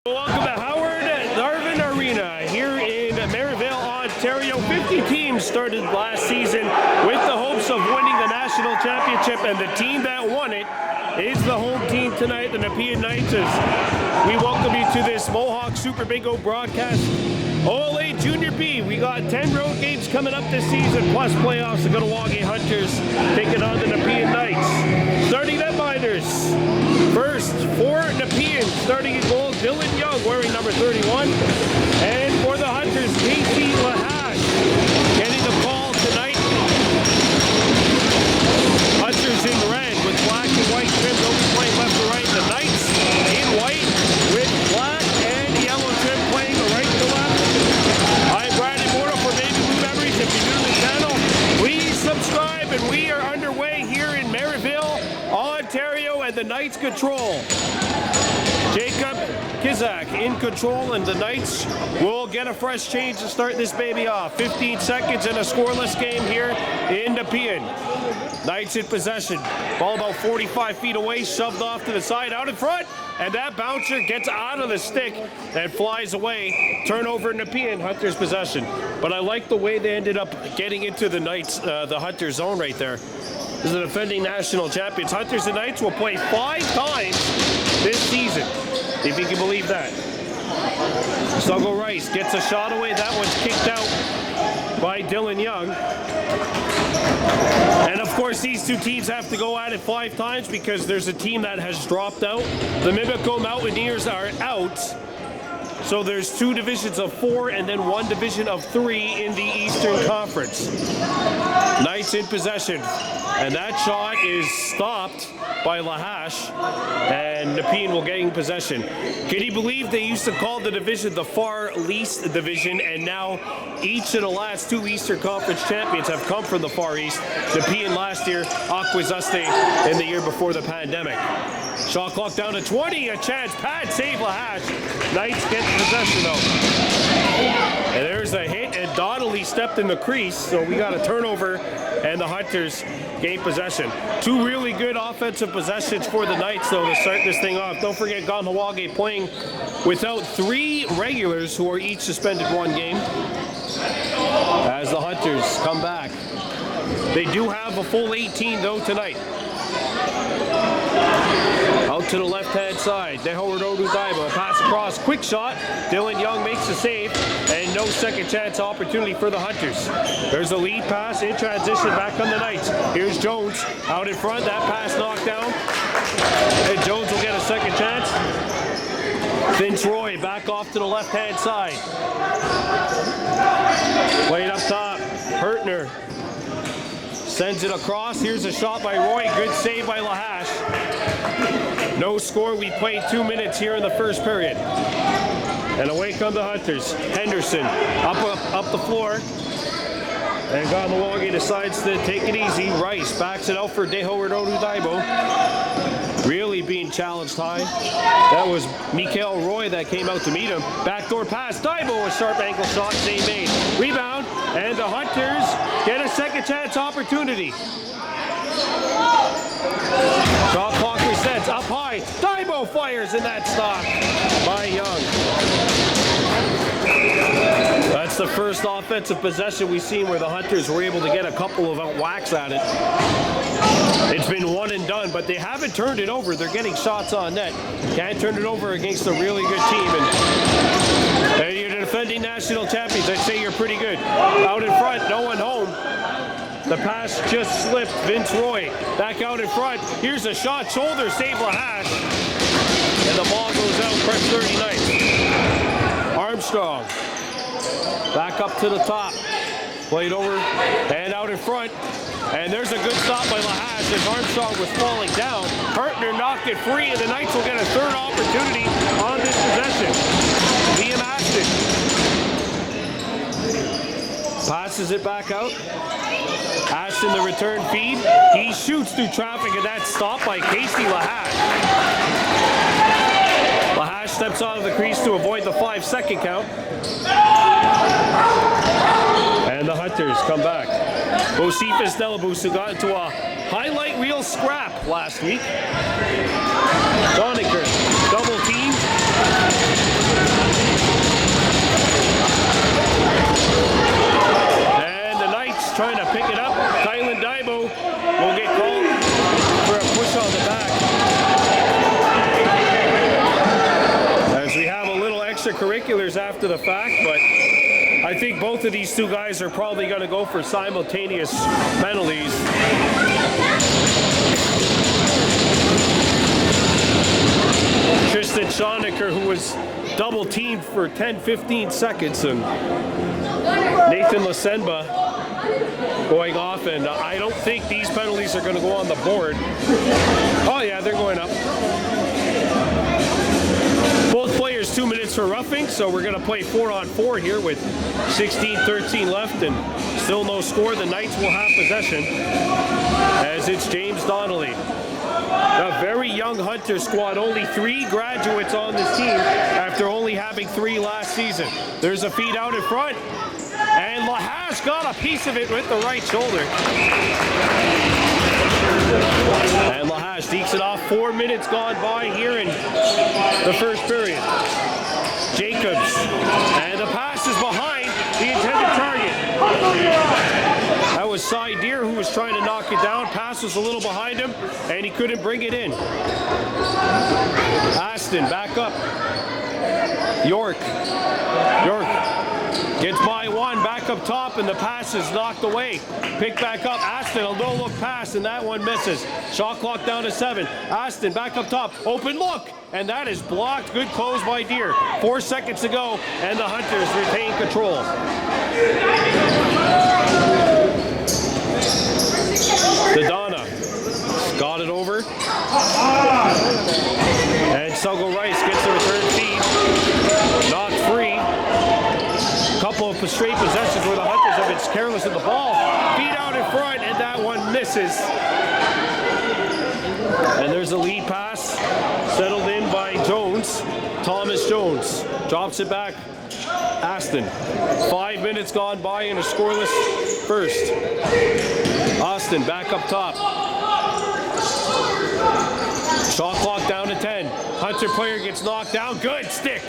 Welcome to Howard Darvin Arena here in Maryville, Ontario. 50 teams started last season with the hopes of winning the national championship, and the team that won it is the home team tonight, the Nepean Knights. We welcome you to this Mohawk Super Bingo broadcast. OLA Junior B, we got 10 road games coming up this season, plus playoffs. The Kahnawake Hunters taking on the Nepean Knights. Starting netminders. First, for Nepean, starting in goal, Dylan Young, wearing number 31. And for the Hunters, Casey Lahash, getting the call tonight. Hunters in red with black and white trim. They'll be playing left to right. The Knights in white with black and yellow trim, playing right to left. I'm Brandon Mortal for Baby Blue Memories. If you're new to the channel, please subscribe. And we are underway here in Maryville, Ontario, and the Knights control. Jacob Kizak in control, and the Knights will get a fresh change to start this baby off. 15 seconds in a scoreless game here in Nepean. Knights in possession. Ball about 45 feet away, shoved off to the side, out in front, and that bouncer gets out of the stick and flies away. Turnover Nepean, Hunters possession. But I like the way they ended up getting into the Knights, the Hunters zone right there. This is the defending national champions. Hunters and Knights will play 5 times this season, if you can believe that. Stuggle Rice gets a shot away. That one's kicked out by Dylan Young. And of course, these two teams have to go at it 5 times because there's a team that has dropped out. The Mimico Mountaineers are out. So there's 2 divisions of 4 and then 1 division of 3 in the Eastern Conference. Knights in possession. And that shot is stopped by Lahash, and Nepean will gain possession. Can you believe they used to call the division the Far East Division, and now each of the last 2 Eastern Conference champions have come from the Far East? Nepean last year, Aquazuste in the year before the pandemic. Shot clock down to 20, a chance, pad save Lahash. Knights get possession though. And there's a hit, and Donnelly stepped in the crease, so we got a turnover, and the Hunters gain possession. 2 really good offensive possessions for the Knights, though, to start this thing off. Don't forget Kahnawake playing without 3 regulars who are each suspended 1 game as the Hunters come back. They do have a full 18, though, tonight. Out to the left-hand side, Howard Daibo, pass across, quick shot. Dylan Young makes the save, and no second chance opportunity for the Hunters. There's a lead pass in transition, back on the Knights. Here's Jones out in front, that pass knocked down, and Jones will get a second chance. Vince Roy back off to the left-hand side. Played up top, Hertner sends it across. Here's a shot by Roy, good save by Lahash. No score. We played 2 minutes here in the first period. And away come the Hunters. Henderson up the floor. And Kahnawake decides to take it easy. Rice backs it out for Howard Daibo. Really being challenged high. That was Mikael Roy that came out to meet him. Backdoor pass. Daibo, a sharp ankle shot. Save made. Rebound. And the Hunters get a second chance opportunity. Shot clock resets up high. Daibo fires, and that's stopped by Young. That's the first offensive possession we've seen where the Hunters were able to get a couple of whacks at it. It's been one and done, but they haven't turned it over. They're getting shots on net. Can't turn it over against a really good team. And you're the defending national champions. I'd say you're pretty good. Out in front, no one home. The pass just slipped. Vince Roy back out in front. Here's a shot, shoulder save Lahash. And the ball goes out, press 39. Armstrong back up to the top. Played over and out in front. And there's a good stop by Lahash as Armstrong was falling down. Hertner knocked it free, and the Knights will get a 3rd opportunity on this possession. Liam Ashton passes it back out. Ashton, the return feed. He shoots through traffic, and that's stopped by Casey Lahash. Lahash steps out of the crease to avoid the 5-second count. And the Hunters come back. Bocephus Delabus, who got into a highlight reel scrap last week. Doniker, double team. trying to pick it up. Kylan Daibo will get called for a push on the back. As we have a little extracurriculars after the fact, but I think both of these two guys are probably going to go for simultaneous penalties. Tristan Schonecker, who was double teamed for 10-15 seconds, and Nathan Lasenba going off, and I don't think these penalties are going to go on the board. Oh yeah, they're going up. Both players 2 minutes for roughing, so we're going to play 4-on-4 here with 16-13 left and still no score. The Knights will have possession as it's James Donnelly. A very young Hunter squad, only 3 graduates on this team after only having 3 last season. There's a feed out in front, and Lahash got a piece of it with the right shoulder. And Lahash dekes it off. 4 minutes gone by here in the first period. Jacobs, and the pass is behind the intended target. That was Cy Deer who was trying to knock it down. Pass was a little behind him, and he couldn't bring it in. Aston back up. York gets by one, back up top, and the pass is knocked away. Pick back up. Aston, a no-look pass, and that one misses. Shot clock down to 7. Aston back up top. Open look, and that is blocked. Good close by Deer. 4 seconds to go, and the Hunters retain control. Dodonna got it over. And Suggle Rice gets the return feed. Knocked free. Couple of straight possessions where the Hunters have been careless at the ball. Feed out in front, and that one misses. And there's a lead pass settled in by Jones. Thomas Jones drops it back. Aston. 5 minutes gone by in a scoreless first. Austin back up top. Shot clock down to 10. Hunter player gets knocked down. Good stick.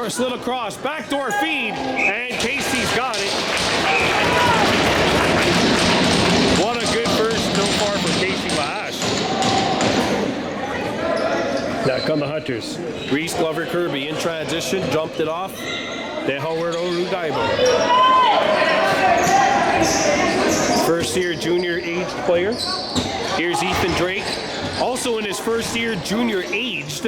Slid across. Backdoor feed. And Casey's got it. What a good first so far for Casey Lahash. Back on the Hunters. Reese Glover Kirby in transition. Jumped it off. De Howard Oludaibo. First year junior aged player. Here's Ethan Drake. Also in his first year junior aged.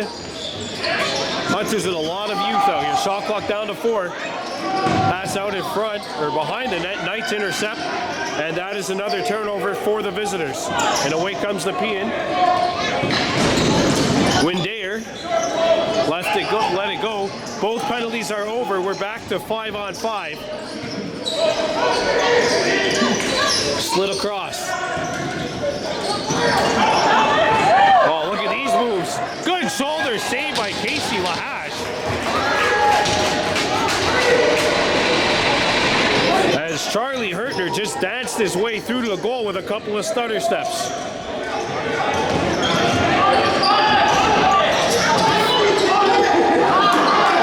Hunters with a lot of youth out here. Shot clock down to 4. Pass out in front, or behind the net. Knights intercept. And that is another turnover for the visitors. And away comes Nepean. Windair let it go. Both penalties are over. We're back to 5-on-5. Slid across. Oh, look at these moves. Good shoulder save by Casey Lahash. As Charlie Hertner just danced his way through to the goal with a couple of stutter steps.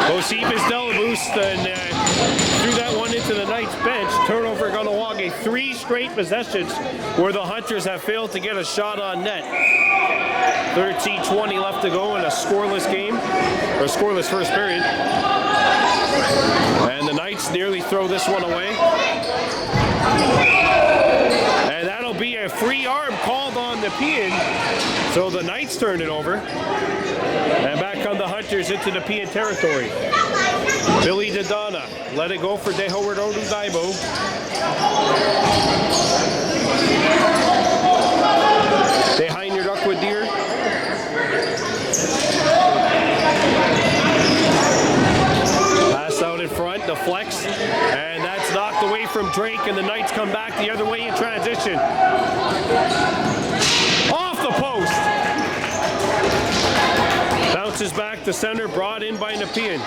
Josephus Delaboost and threw that one into the Knights bench. Turnover Kahnawake. 3 straight possessions where the Hunters have failed to get a shot on net. 13:20 left to go in a scoreless game, or scoreless first period. And the Knights nearly throw this one away. And that'll be a free arm called on Nepean. So the Knights turn it over. And back on the Hunters into Nepean territory. Billy Dodonna let it go for De Howard Oludaibo. Behind your Duckwood Deer. Pass out in front, the flex, and that's knocked away from Drake, and the Knights come back the other way in transition. Off the post. Bounces back to center, brought in by Nepean.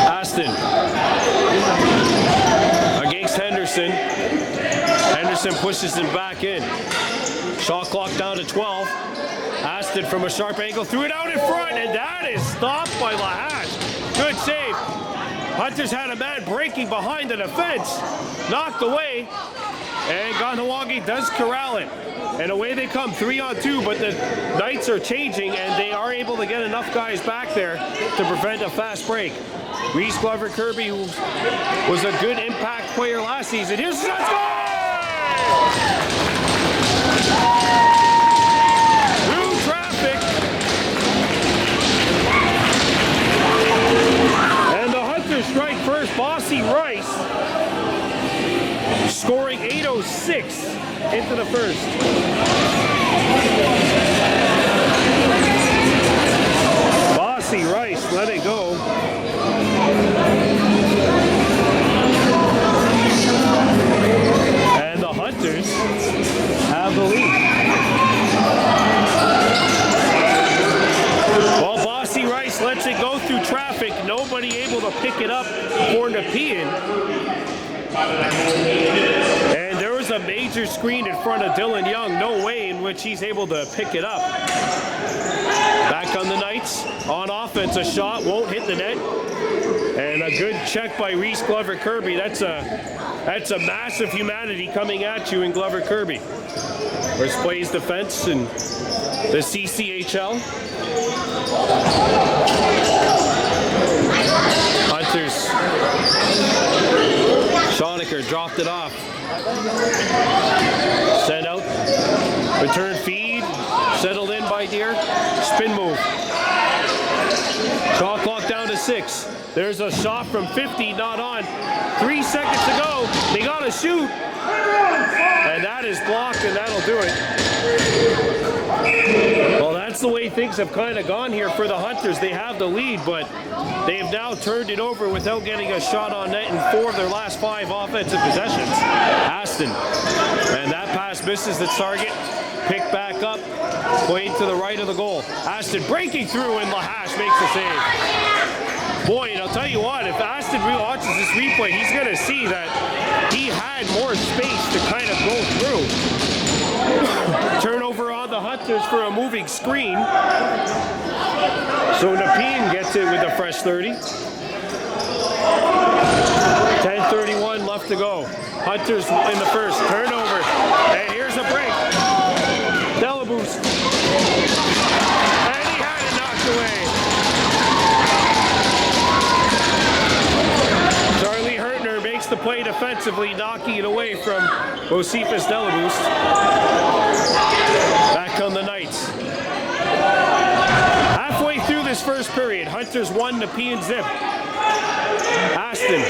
Aston against Henderson. Henderson pushes him back in. Shot clock down to 12. Aston from a sharp angle threw it out in front, and that is stopped by Lahash. Hunters had a man breaking behind the defense, knocked away, and Kahnawake does corral it. And away they come, 3-on-2, but the Knights are changing, and they are able to get enough guys back there to prevent a fast break. Reese Glover Kirby, who was a good impact player last season. Here's the shot, score! Through traffic. And the Hunters strike first, Bossy Rice, scoring 8:06 into the first. Bossy Rice let it go. And the Hunters have the lead. Well, Bossy Rice lets it go through traffic. Nobody able to pick it up for Nepean. And there was a major screen in front of Dylan Young. No way in which he's able to pick it up. Back on the Knights. On offense, a shot won't hit the net. And a good check by Reese Glover Kirby. That's a massive humanity coming at you in Glover Kirby. First plays defense in the CCHL. Hunters. Schoenecker dropped it off. Sent out. Return feed. Settled in by Deere. Spin move. Shot clock down to 6. There's a shot from 50, not on. 3 seconds to go. They got to shoot. And that is blocked, and that'll do it. Well, that's the way things have kind of gone here for the Hunters. They have the lead, but they have now turned it over without getting a shot on net in 4 of their last 5 offensive possessions. Aston. And that pass misses the target. Picked back up. Played to the right of the goal. Aston breaking through, and Lahash makes the save. Boy, and I'll tell you what, if Aston watches this replay, he's going to see that he had more space to kind of go through. Turnover on the Hunters for a moving screen. So Nepean gets it with a fresh 30. 10:31 left to go. Hunters in the first. Turnover. And here's a break. Delaboost. And he had it knocked away. Charlie Hertner makes the play defensively, knocking it away from Josephus Delaboost. Back on the Knights. Halfway through this first period, Hunters 1, Nepean 0. Aston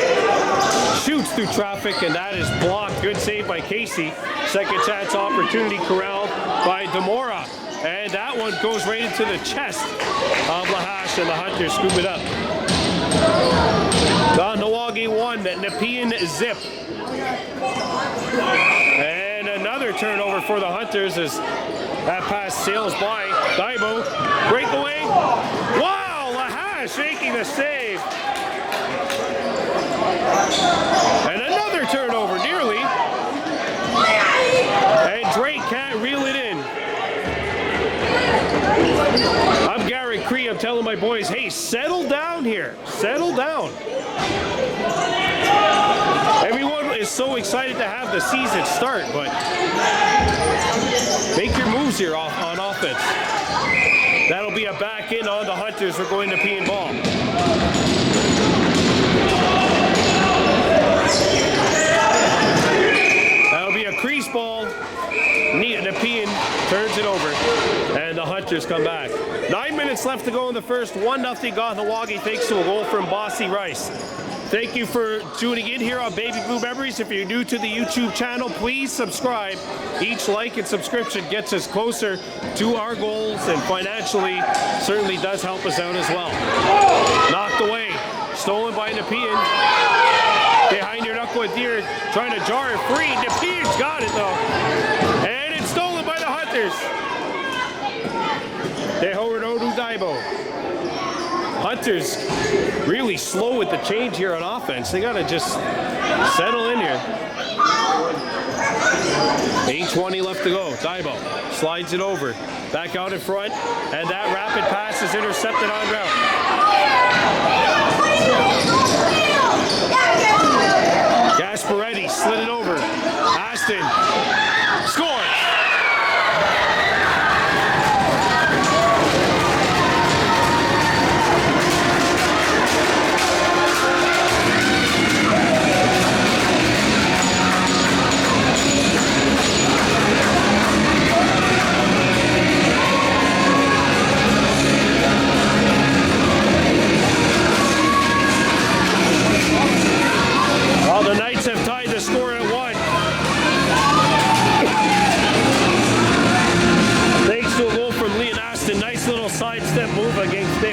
shoots through traffic, and that is blocked. Good save by Casey. Second chance opportunity corralled by Demora. And that one goes right into the chest of Lahash, and the Hunters scoop it up. Kahnawake 1, Nepean 0. And another turnover for the Hunters as that pass sails by. Daibo, breakaway. Wow, Lahash making the save. And another turnover, nearly. And Drake can't reel it in. I'm Garrett Cree. I'm telling my boys, hey, settle down here. Settle down. Everyone is so excited to have the season start, but make your moves here on offense. That'll be a back in on the Hunters for going to Nepean ball. That'll be a crease ball. Nepean turns it over, and the Hunters come back. 9 minutes left to go in the first. 1-0 Kahnawake thanks to a goal from Bossy Rice. Thank you for tuning in here on Baby Blue Memories. If you're new to the YouTube channel, please subscribe. Each like and subscription gets us closer to our goals, and financially certainly does help us out as well. Knocked away, stolen by Nepean. Behind your knuckle with Deere, trying to jar it free. Nepean's got it though. And it's stolen by the Hunters. Tehoredodu Daibo. Hunters really slow with the change here on offense. They gotta just settle in here. 8:20 left to go. Daibo slides it over. Back out in front. And that rapid pass is intercepted on ground.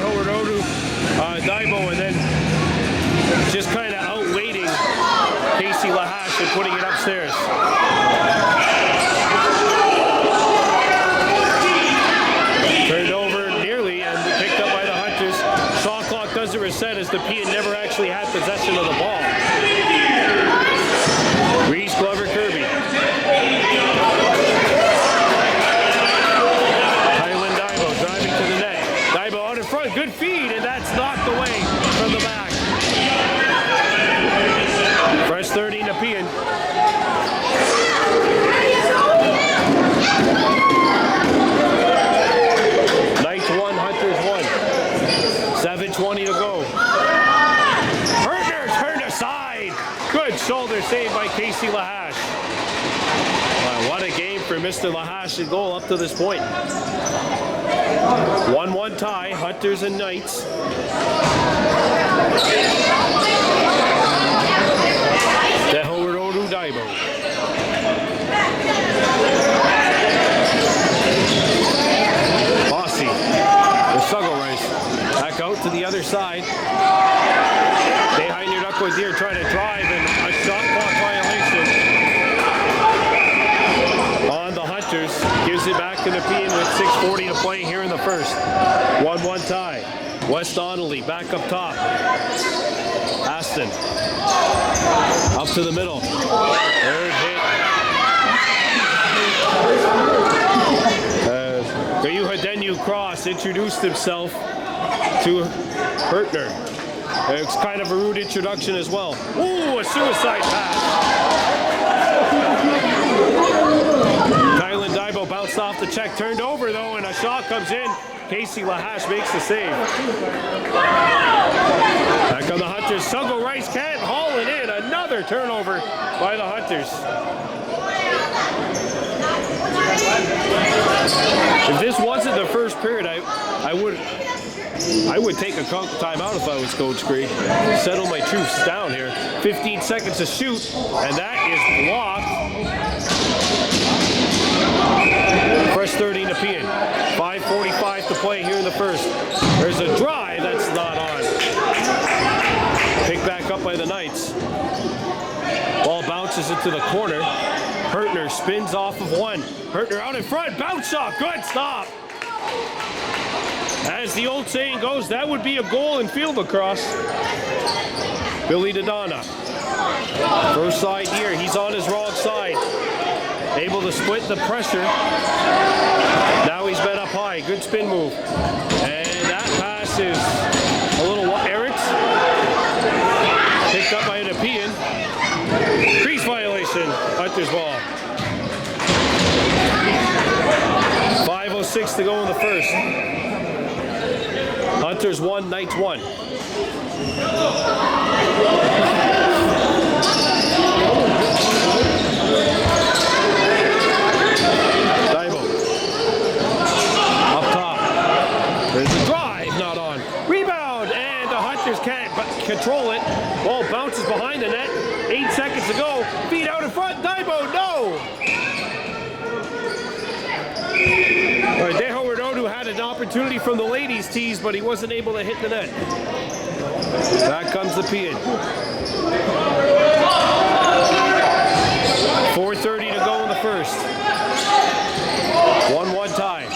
Howard Odu, Daibo, and then just kind of outweighting Casey Lahash and putting it upstairs. Turned over nearly and picked up by the Hunters. Shot clock doesn't reset as Nepean never actually had possession of the ball. Reese, Glover, Kirby. Kylan Daibo driving to the net. Daibo out in front, good feed, and that's knocked away from the back. Fresh 30, Nepean. Knights 1, Hunters 1. 7:20 to go. Hertner turned aside. Good shoulder save by Casey Lahash. Wow, what a game for Mr. Lahash at goal up to this point. 1-1 tie, Hunters and Knights. The Howard Odu Daibo. Bossy. The Suggle Rice. Back out to the other side. They Heiner Duckwood Deer trying to drive and a shot clock violation on the Hunters. Gives it back to Nepean with 6:40 to play here in the first. 1-1 tie. West Donnelly back up top. Aston. Up to the middle. Third hit. Gayu Hadenu Cross introduced himself to Hertner. It's kind of a rude introduction as well. Ooh, a suicide pass. Kylan Daibo bounced off the check, turned over though, and a shot comes in. Casey Lahash makes the save. Back on the Hunters. Suggle Rice can't haul it in. Another turnover by the Hunters. If this wasn't the first period, I would take a timeout if I was Coach Greg. Settle my troops down here. 15 seconds to shoot, and that is blocked. Fresh 30 Nepean. 5:45 to play here in the first. There's a drive that's not on. Picked back up by the Knights. Ball bounces into the corner. Hertner spins off of one. Hertner out in front. Bounce shot. Good stop. As the old saying goes, that would be a goal in field lacrosse. Billy Dodonna. First side here. He's on his wrong side. Able to split the pressure. Now he's been up high. Good spin move. And that pass is a little errant. Picked up by Nepean. Crease violation. Hunter's ball. 5:06 to go in the first. Hunters 1, Knights 1. Daibo. Up top. There's a drive, not on. Rebound, and the Hunters can't control it. Ball bounces behind the net. 8 seconds to go. Feet out in front. Daibo, no! All right, Howard Odu had an opportunity from the ladies' tees, but he wasn't able to hit the net. Back comes Nepean. 4:30 to go in the first. 1-1 tie.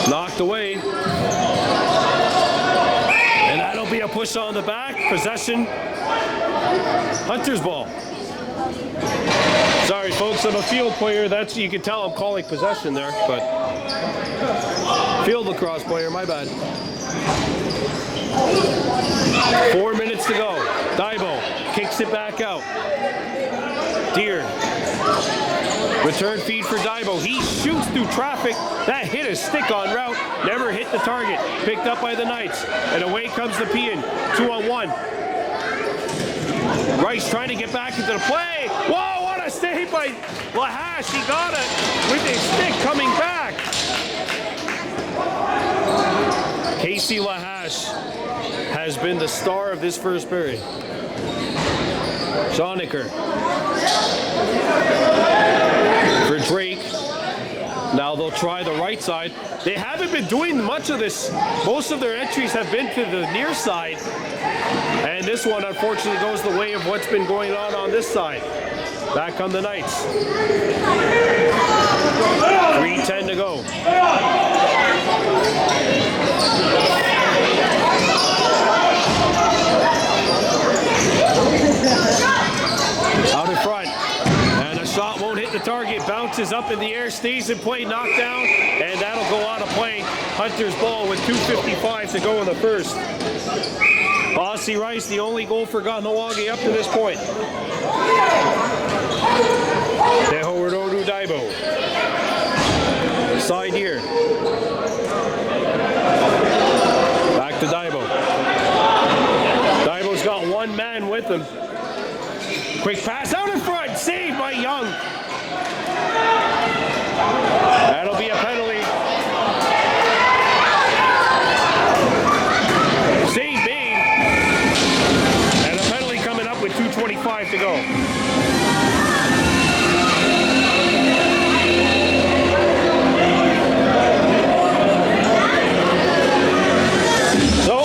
Knocked away. And that'll be a push on the back. Possession. Hunter's ball. Sorry, folks, I'm a field player. That's, you can tell I'm calling possession there, but field lacrosse player, my bad. 4 minutes to go. Daibo kicks it back out. Deer. Return feed for Daibo. He shoots through traffic. That hit a stick on route. Never hit the target. Picked up by the Knights. And away comes Nepean. 2-on-1. Rice trying to get back into the play. Whoa, what a save by Lahash. He got it with his stick coming back. Casey Lahash has been the star of this first period. Schoenicker for Drake. Now they'll try the right side. They haven't been doing much of this. Most of their entries have been to the near side. And this one, unfortunately, goes the way of what's been going on this side. Back come the Knights. 3:10 to go. Out in front. And a shot won't hit the target. Bounces up in the air, stays in play, knocked down, and that'll go out of play. Hunter's ball with 2:55 to go in the first. Bossy Rice, the only goal for Kahnawake up to this point. Tehorodu Daibo. Side here. Back to Daibo. Daibo's got one man with him. Quick pass out in front. Saved by Young. That'll be a penalty. Save made. And a penalty coming up with 2:25 to go. So,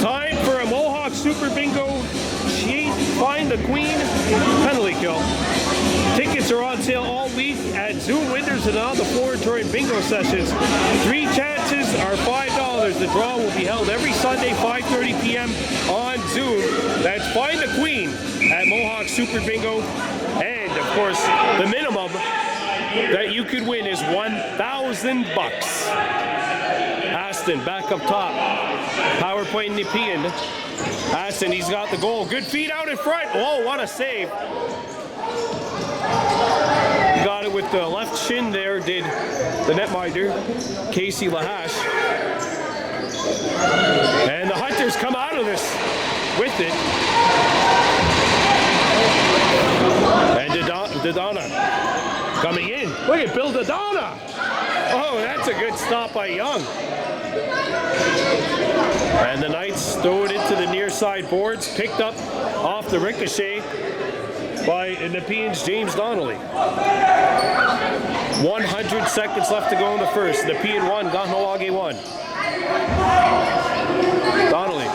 time for a Mohawk Super Bingo. Find the Queen penalty kill. Tickets are on sale all week at Zoom windows and on the floor during bingo sessions. 3 chances are $5. The draw will be held every Sunday, 5:30 p.m. on Zoom. That's Find the Queen at Mohawk Super Bingo. And, of course, the minimum that you could win is $1,000. Aston back up top. Power play Nepean. Aston, he's got the goal. Good feet out in front. Oh, what a save. Got it with the left shin there, did the netminder, Casey Lahash. And the Hunters come out of this with it. And Dodonna coming in. Look at Bill Dodonna. Oh, that's a good stop by Young. And the Knights throw it into the near side boards, picked up off the ricochet by Nepean's James Donnelly. 100 seconds left to go in the first. Nepean 1, Kahnawake 1. Donnelly.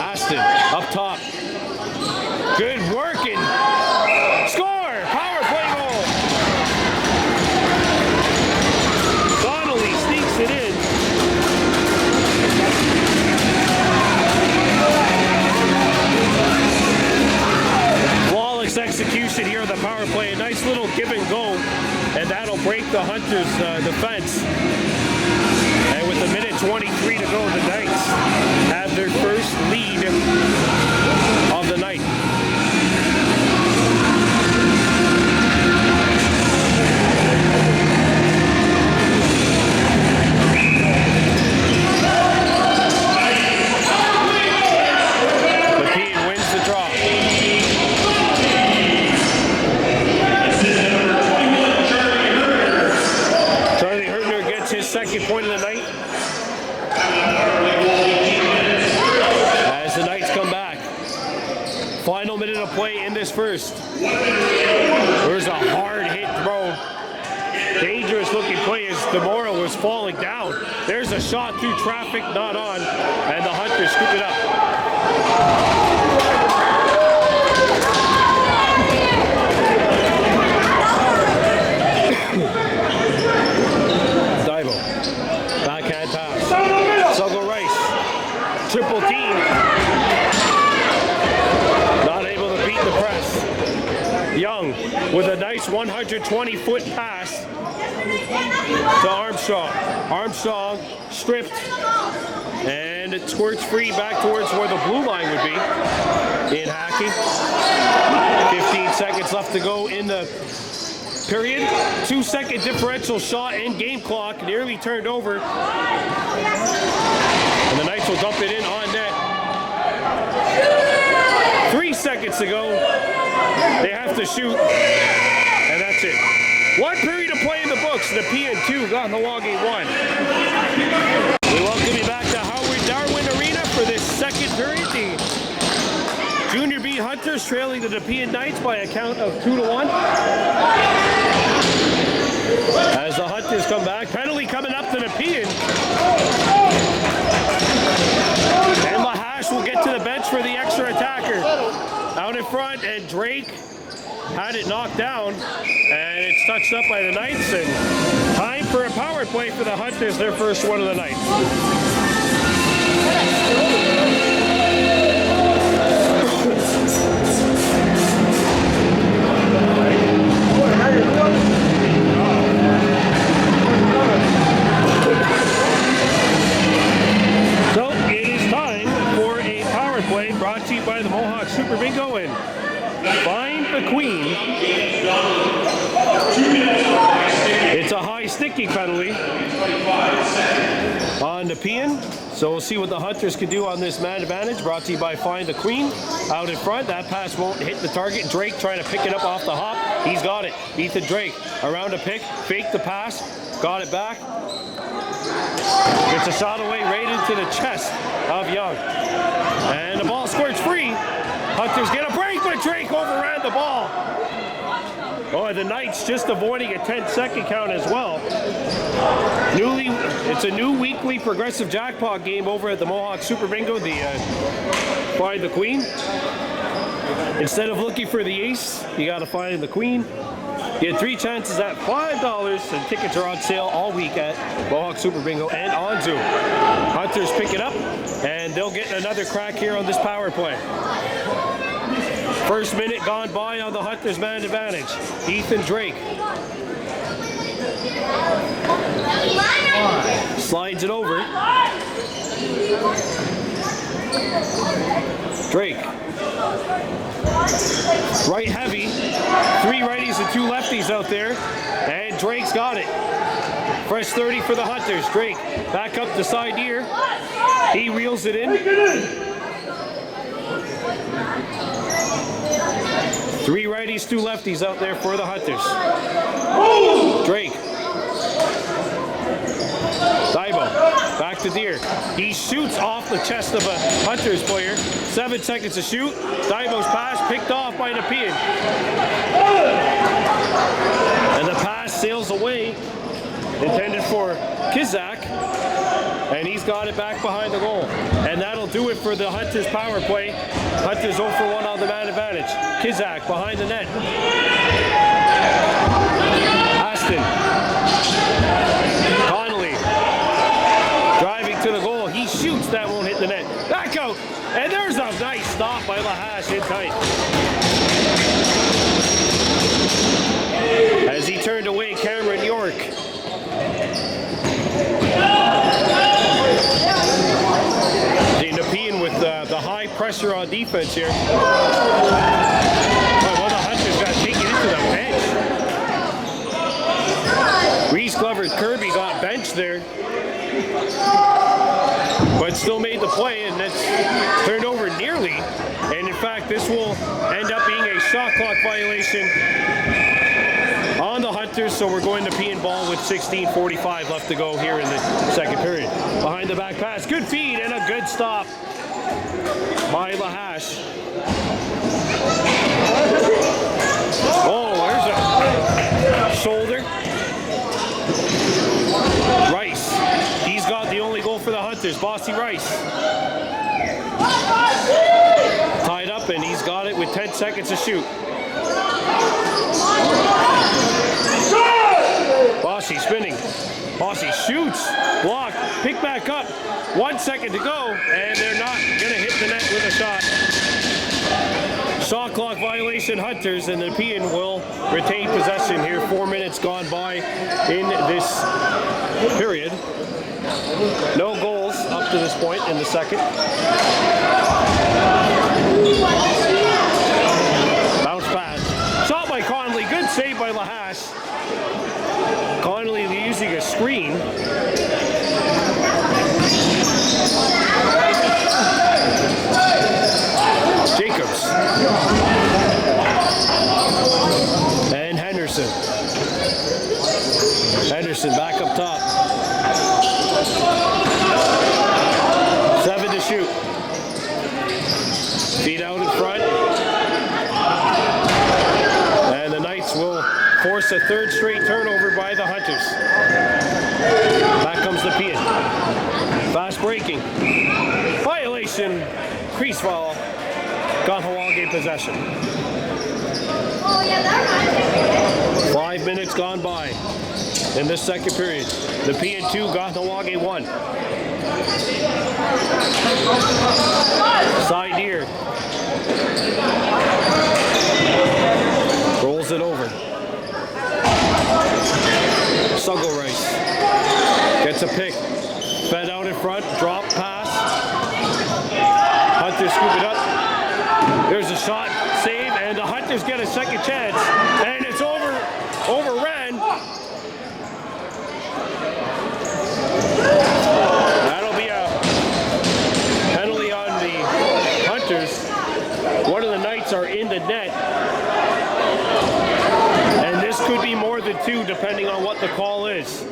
Aston up top. Good working. Score! Power play goal. Donnelly sneaks it in. Execution here on the power play. A nice little give and go, and that'll break the Hunters' defense. And with 1:23 to go, the Knights have their first lead of the night. Nepean wins the draw. Second point of the night as the Knights come back. Final minute of play in this first. There's a hard hit throw. Dangerous looking play as DeMora was falling down. There's a shot through traffic, not on, and the Hunters scoop it up. Backhand pass. Suggle Rice. Triple team. Not able to beat the press. Young with a nice 120-foot pass to Armstrong. Armstrong stripped. And it squirts free back towards where the blue line would be in hockey. 15 seconds left to go in the period. 2-second differential shot and game clock nearly turned over. And the Knights will dump it in on net. 3 seconds to go. They have to shoot. And that's it. 1 period of play in the books. Nepean 2, Kahnawake 1. We welcome you back to Howard Darwin Arena for this second period. The Junior B Hunters trailing the Nepean Knights by a count of 2-1. As the Hunters come back, penalty coming up to Nepean. And Lahash will get to the bench for the extra attacker. Out in front, and Drake had it knocked down, and it's touched up by the Knights, and time for a power play for the Hunters, their first one of the night. So it is time for a power play brought to you by the Mohawk Super Bingo and Find the Queen. It's a high sticky penalty on Nepean. So we'll see what the Hunters can do on this man advantage. Brought to you by Find the Queen. Out in front, that pass won't hit the target. Drake trying to pick it up off the hop. He's got it. Ethan Drake around a pick, fake the pass, got it back. Gets a shot away right into the chest of Young. And the ball squirts free. Hunters get a break, but Drake overran the ball. Oh, the Knights just avoiding a 10-second count as well. It's a new weekly progressive jackpot game over at the Mohawk Super Bingo, the Find the Queen. Instead of looking for the ace, you got to find the queen. You had 3 chances at $5, and tickets are on sale all week at Mohawk Super Bingo and on Zoom. Hunters pick it up, and they'll get another crack here on this power play. First minute gone by on the Hunters man advantage. Ethan Drake slides it over. Drake. Right heavy. 3 righties and 2 lefties out there. And Drake's got it. Fresh 30 for the Hunters. Drake back up the side here. He reels it in. 3 righties, 2 lefties out there for the Hunters. Drake. Daibo. Back to Deer. He shoots off the chest of a Hunters player. 7 seconds to shoot. Daibo's pass picked off by Nepean. And the pass sails away. Intended for Kizak. And he's got it back behind the goal. And that'll do it for the Hunters power play. Hunters 0 for 1 on the man advantage. Kizak behind the net. Aston. Connolly. Driving to the goal. He shoots. That won't hit the net. Back out. And there's a nice stop by Lahash in tight. As he turned away, Cameron York. Nepean with the high pressure on defense here. Well, the Hunters got taken into the bench. Reese Glover Kirby got benched there, but still made the play, and that's turned over nearly. And in fact, this will end up being a shot clock violation on the Hunters, so we're going to Nepean ball with 16:45 left to go here in the second period. Behind the back pass, good feed and a good stop by Lahash. Oh, there's a shoulder. Rice, he's got the only goal for the Hunters, Bossy Rice. Tied up, and he's got it with 10 seconds to shoot. Bossy spinning. Bossy shoots. Block. Pick back up. 1 second to go. And they're not going to hit the net with a shot. Shot clock violation, Hunters, and the Nepean will retain possession here. 4 minutes gone by in this period. No goals up to this point in the second. Bounce pass. Shot by Connolly. Good save by Lahash. Connolly using a screen. Jacobs. And Henderson. Henderson back up top. 7 to shoot. Feet out in front. And the Knights will force just a third straight turnover by the Hunters. Back comes Nepean. Fast breaking. Violation. Crease foul. Kahnawake possession. 5 minutes gone by in this second period. Nepean 2, Kahnawake 1. Side ear. Rolls it over. Suggle Rice. Gets a pick. Fed out in front. Drop pass. Hunters scoop it up. There's a shot. Save. And the Hunters get a second chance. And it's overran. That'll be a penalty on the Hunters. One of the Knights are in the net. And this could be more than 2 depending on what the call is.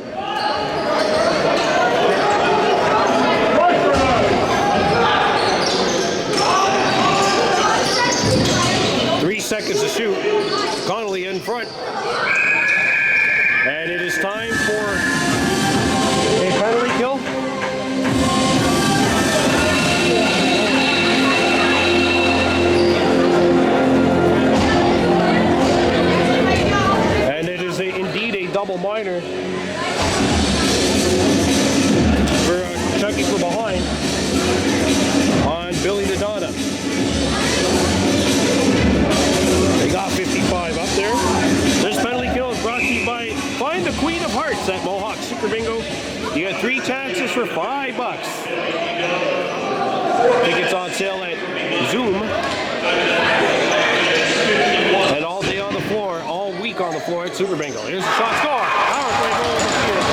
Seconds to shoot. Connolly in front. And it is time for a penalty kill. And it is indeed a double minor for checking from behind on Billy the Donna. Got 55 up there. This penalty kill is brought to you by Find the Queen of Hearts at Mohawk Super Bingo. You get 3 chances for $5. Tickets on sale at Zoom. And all day on the floor, all week on the floor at Super Bingo. Here's the shot. Score! Power play goal in the field.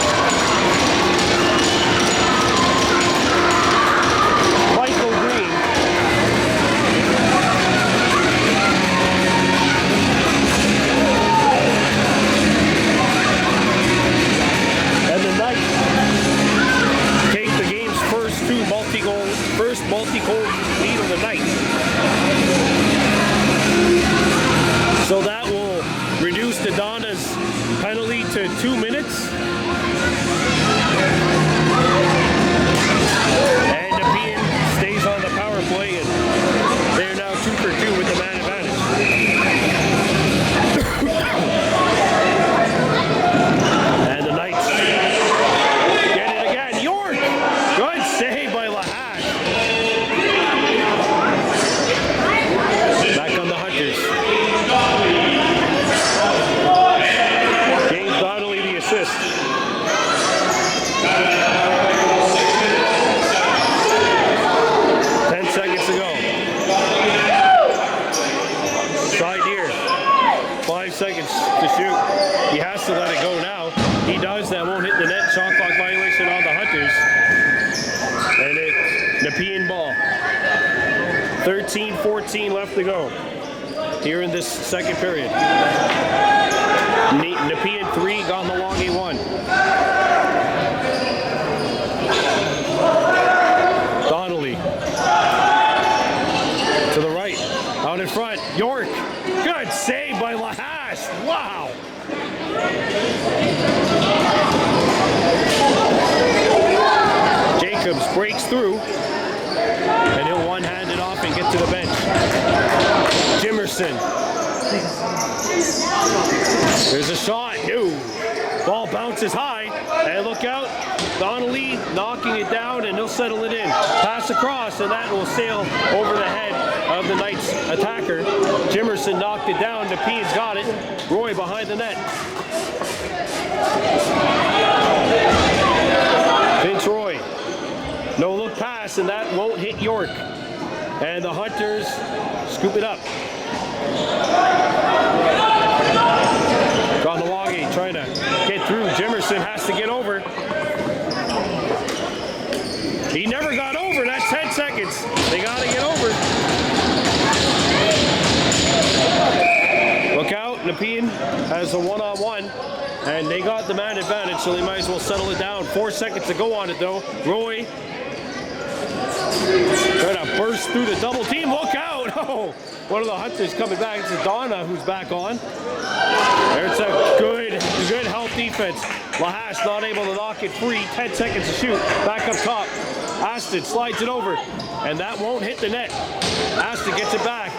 Michael Green. Take the game's first multi-goal lead of the night. So that will reduce the Donna's penalty to 2 minutes. And Nepean stays on the power play, and they're now 2 for 2 with the man advantage. And the Knights get it again. York! Good save by Lahat. Back on the Hunters. James Donnelly the assist. To go. Side here. 5 seconds to shoot. He has to let it go now. He does. That won't hit the net. Shot clock violation on the Hunters. And it's Nepean ball. 13-14 left to go here in this second period. Nepean 3, Kahnawake 1. Donnelly. To the right, out in front, York. Good save by Lahash. Wow. Jacobs breaks through, and he'll one-hand it off and get to the bench. Jimerson. There's a shot. No. Ball bounces high, and look out. Donnelly knocking it down, and he'll settle it in. Pass across, and that will sail over the head of the Knights attacker. Jimerson knocked it down. Nepean's got it. Roy behind the net. Vince Roy. No look pass, and that won't hit York. And the Hunters scoop it up. Kahnawake trying to get through. Jimerson has to get over. He never got over. That's 10 seconds. They got to get over. Look out. Nepean has a one-on-one, and they got the man advantage, so they might as well settle it down. 4 seconds to go on it, though. Roy Trying to burst through the double team. Look out! Oh, one of the Hunters coming back. It's Donna who's back on. There's a good help defense. Lahash not able to knock it free. 10 seconds to shoot. Back up top. Aston slides it over. And that won't hit the net. Aston gets it back.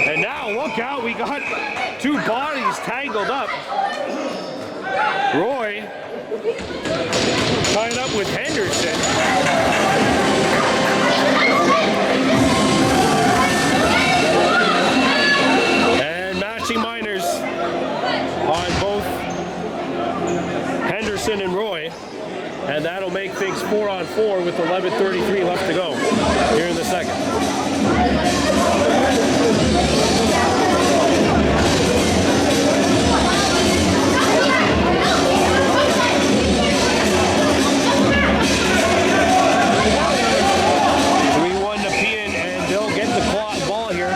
And now, look out. We got two bodies tangled up. Roy tied up with Henderson. And matching minors on both Henderson and Roy. And that'll make things 4-on-4 with 11:33 left to go here in the second. Nepean, and they'll get the ball here.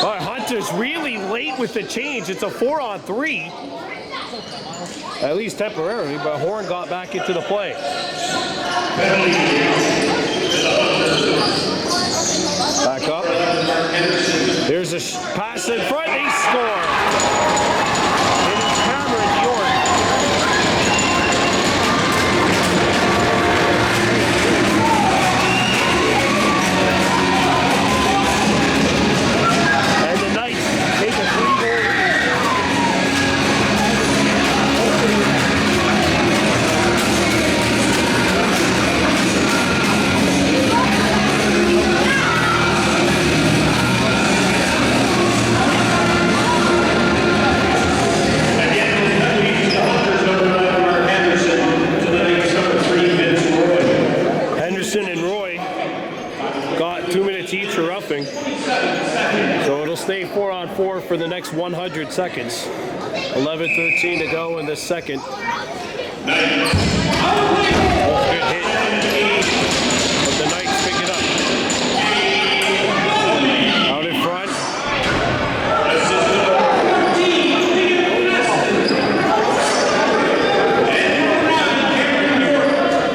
But Hunter's really late with the change. It's a 4-on-3. At least temporarily, but Horn got back into the play. Back up. There's a pass in front. They score. It is Cameron York. And the Knights take a 3-goal lead. Each are roughing, so it'll stay 4-on-4 for the next 100 seconds. 11:13 to go in the second. Good hit, but the Knights pick it up. Out in front.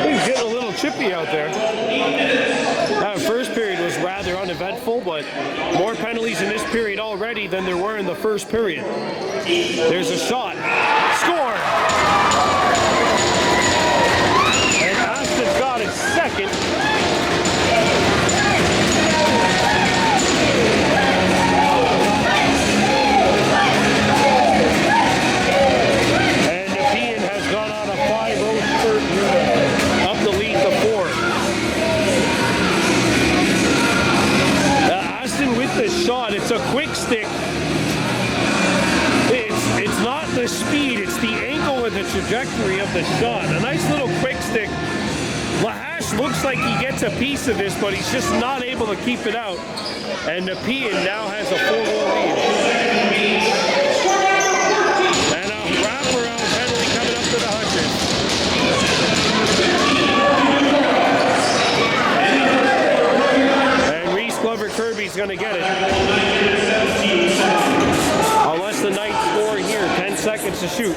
He's getting a little chippy out there. First period was rather uneventful, but more penalties in this period already than there were in the first period. There's a shot. Score! And Aston's got it second. And Nepean has gone on a 5-0 third up the lead to 4. With the shot, it's a quick stick. It's not the speed, it's the angle and the trajectory of the shot. A nice little quick stick. Lahash looks like he gets a piece of this, but he's just not able to keep it out. And Nepean now has a 4-goal lead. And a wraparound penalty coming up to the Hunters. Glover Kirby's going to get it. Unless the Knights score here. 10 seconds to shoot.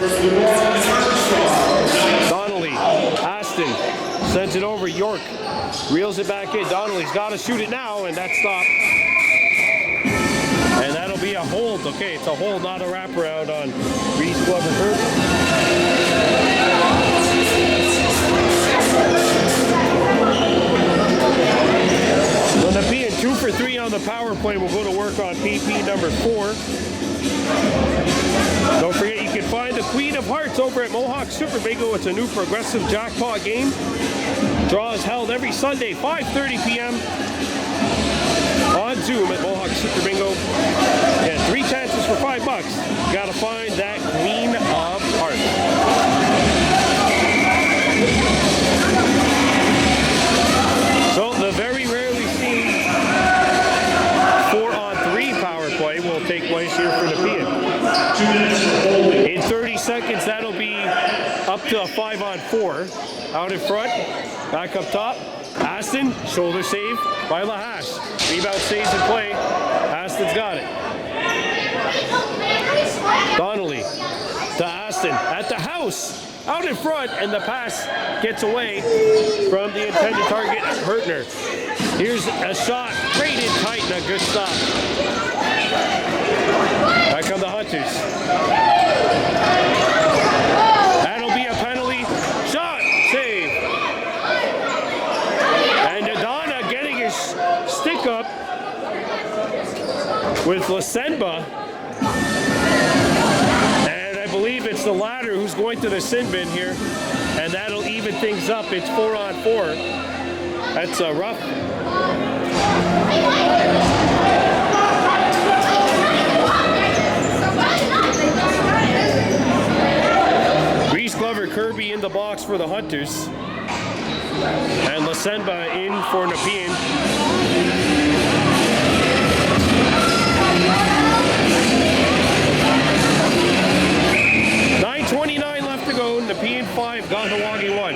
Donnelly. Aston sends it over. York reels it back in. Donnelly's got to shoot it now, and that's stopped. And that'll be a hold. Okay, it's a hold, not a wraparound on Reese Glover Kirby. So Nepean 2 for 3 on the power play. We'll go to work on PP number 4. Don't forget you can find the Queen of Hearts over at Mohawk Super Bingo. It's a new progressive jackpot game. Draw is held every Sunday, 5:30 p.m. on Zoom at Mohawk Super Bingo. And 3 chances for $5. You gotta find that Queen of Hearts. So the very rarely seen 4-on-3 power play will take place here for Nepean. In 30 seconds, that'll be up to a 5-on-4. Out in front, back up top. Aston, shoulder save by Lahash. Rebound stays in play. Aston's got it. Donnelly to Aston at the house. out in front, and the pass gets away from the intended target, Hurtner. Here's a shot, rated tight, and a good stop. Back come the Hunters. That'll be a penalty. Shot, save. And Adana getting his stick up with Lasenba. And I believe it's the latter who's going to the sin bin here. And that'll even things up. It's 4-on-4. That's rough. Reese Glover Kirby in the box for the Hunters. And Lasenba in for Nepean. .9:29 left to go. Nepean 5, Kahnawake 1.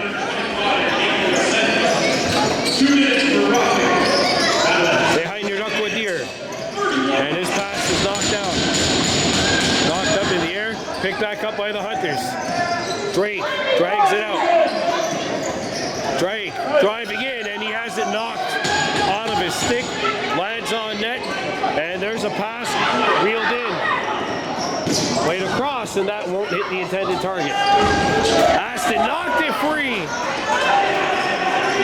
2 minutes for roughing. Behind your Duckwood Deer. And his pass is knocked out. Knocked up in the air. Picked back up by the Hunters. Drake drags it out. Drake driving in, and he has it knocked out of his stick. Lands on net. And there's a pass reeled in. Played across, and that won't hit the intended target. Aston knocked it free.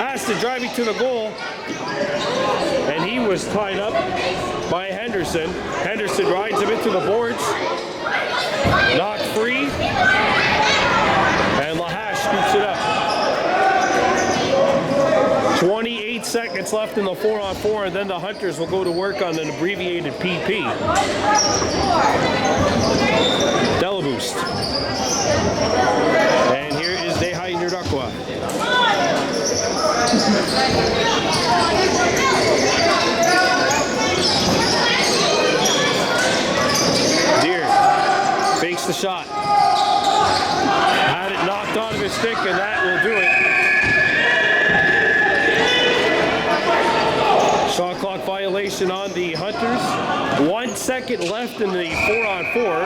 Aston driving to the goal. And he was tied up by Henderson. Henderson rides him into the boards. Knocked free. And Lahash scoops it up. 28 seconds left in the 4-on-4, and then the Hunters will go to work on an abbreviated PP. Delaboost. And here is Dehai Nurdakwa. Deer fakes the shot. Had it knocked out of his stick, and that will do it. Shot clock violation on the Hunters. 1 second left in the 4-on-4.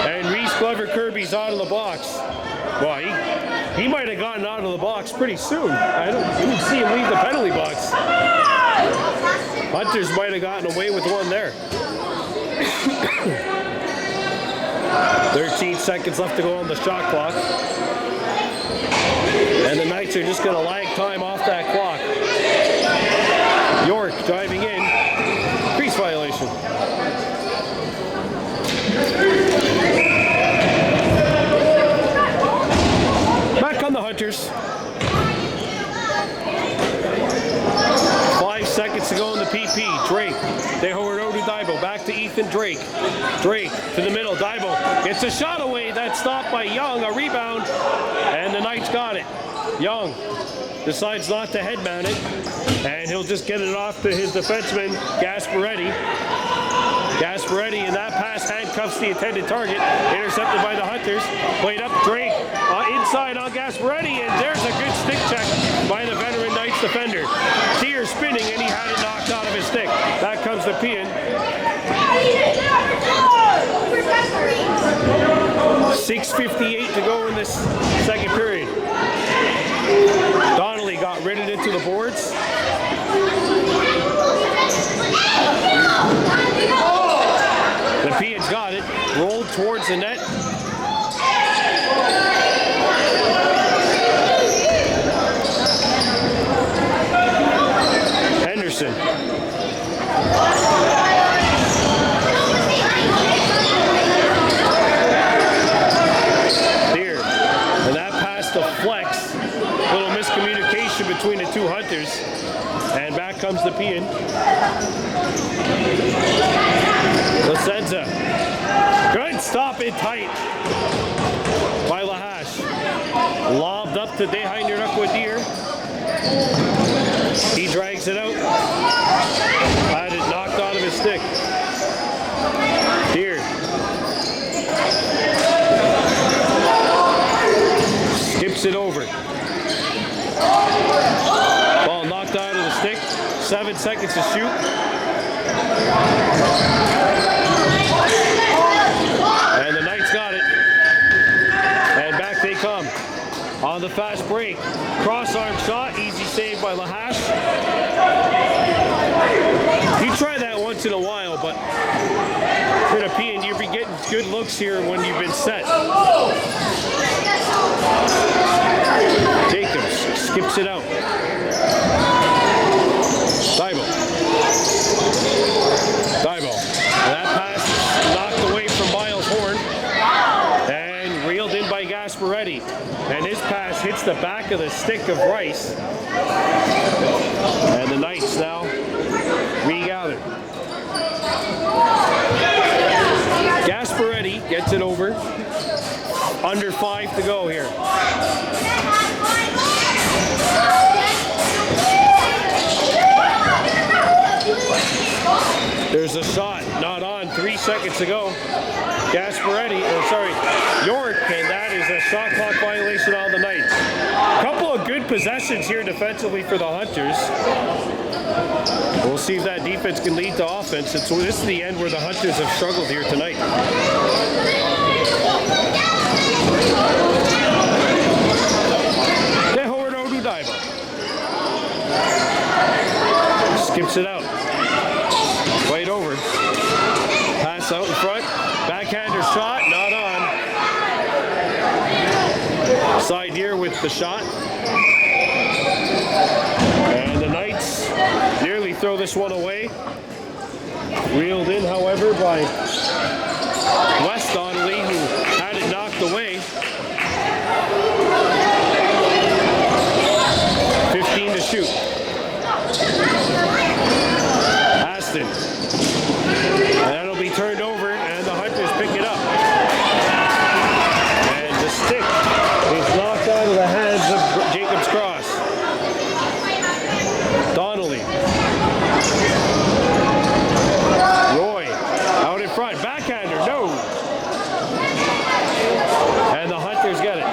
And Reese Glover Kirby's out of the box. Well, he might have gotten out of the box pretty soon. I didn't see him leave the penalty box. Hunters might have gotten away with one there. 13 seconds left to go on the shot clock. And the Knights are just going to lag time off that clock. York driving in. Crease violation. Back on the Hunters. 5 seconds to go in the PP. Drake. They hover over to Daibo. Back to Ethan Drake. Drake to the middle. Daibo gets a shot away. That's stopped by Young. A rebound. And the Knights got it. Young decides not to headmount it. And he'll just get it off to his defenseman, Gasparetti. Gasparetti, and that pass handcuffs the intended target. Intercepted by the Hunters. Played up Drake inside on Gasparetti, and there's a good stick check by the veteran Knights defender. Tier spinning, and he had it knocked out of his stick. Back comes Nepean. 6:58 to go in this second period. Donnelly got ridden into the boards. Nepean's got it. Rolled towards the net. Henderson. Here. And that pass to Flex. Little miscommunication between the two Hunters. And back comes Nepean. Lasenza. Good stop it tight by Lahash. Lobbed up to Dehai Nurdakwa. He drags it out. Had it knocked out of his stick. Deer. Skips it over. Ball knocked out of the stick. 7 seconds to shoot. And the Knights got it. come. On the fast break. Cross arm shot. Easy save by Lahash. You try that once in a while, but for Nepean, you'll be getting good looks here when you've been set. Jacobs skips it out. Thibault. That pass is knocked away from Miles Horn and reeled in by Gasparetti. And his pass hits the back of the stick of Rice. And the Knights now regather. Gasparetti gets it over. Under 5 to go here. There's a shot, not on, 3 seconds to go. York, and that is a shot clock violation on the Knights. A couple of good possessions here defensively for the Hunters. We'll see if that defense can lead to offense. This is the end where the Hunters have struggled here tonight. Skips it out. Right over. Pass out in front. Backhander shot, not on. Side here with the shot. And the Knights nearly throw this one away. Reeled in, however, by West Donnelly, who had it knocked away. 15 to shoot. Aston. And that'll be turned over, and the Hunters pick it up. And the stick is knocked out of the hands of Jacobs Cross. Donnelly. Roy out in front. Backhander, no. And the Hunters get it.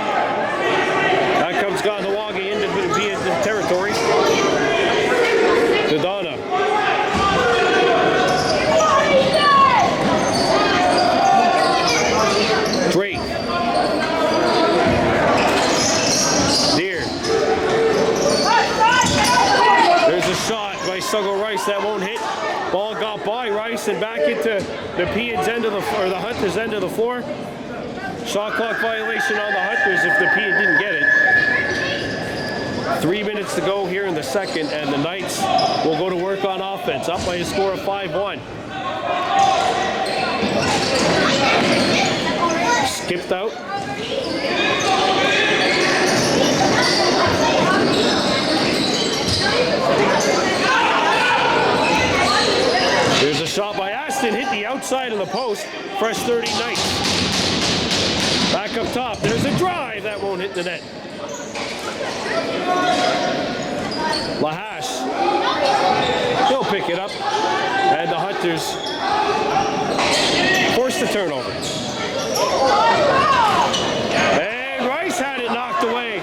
That comes Kahnawake into the territory. To Donna. Drake. Deer. There's a shot by Suggle Rice that won't hit. Ball got by Rice and back into Nepean's end of the the Hunters' end of the floor. Shot clock violation on the Hunters if Nepean didn't get it. 3 minutes to go here in the second, and the Knights will go to work on offense, up by a score of 5-1. Skipped out. There's a shot by Aston, hit the outside of the post. Fresh 30 Knights. Back up top, there's a drive that won't hit the net. Lahash, he'll pick it up, and the Hunters force the turnover. And Rice had it knocked away.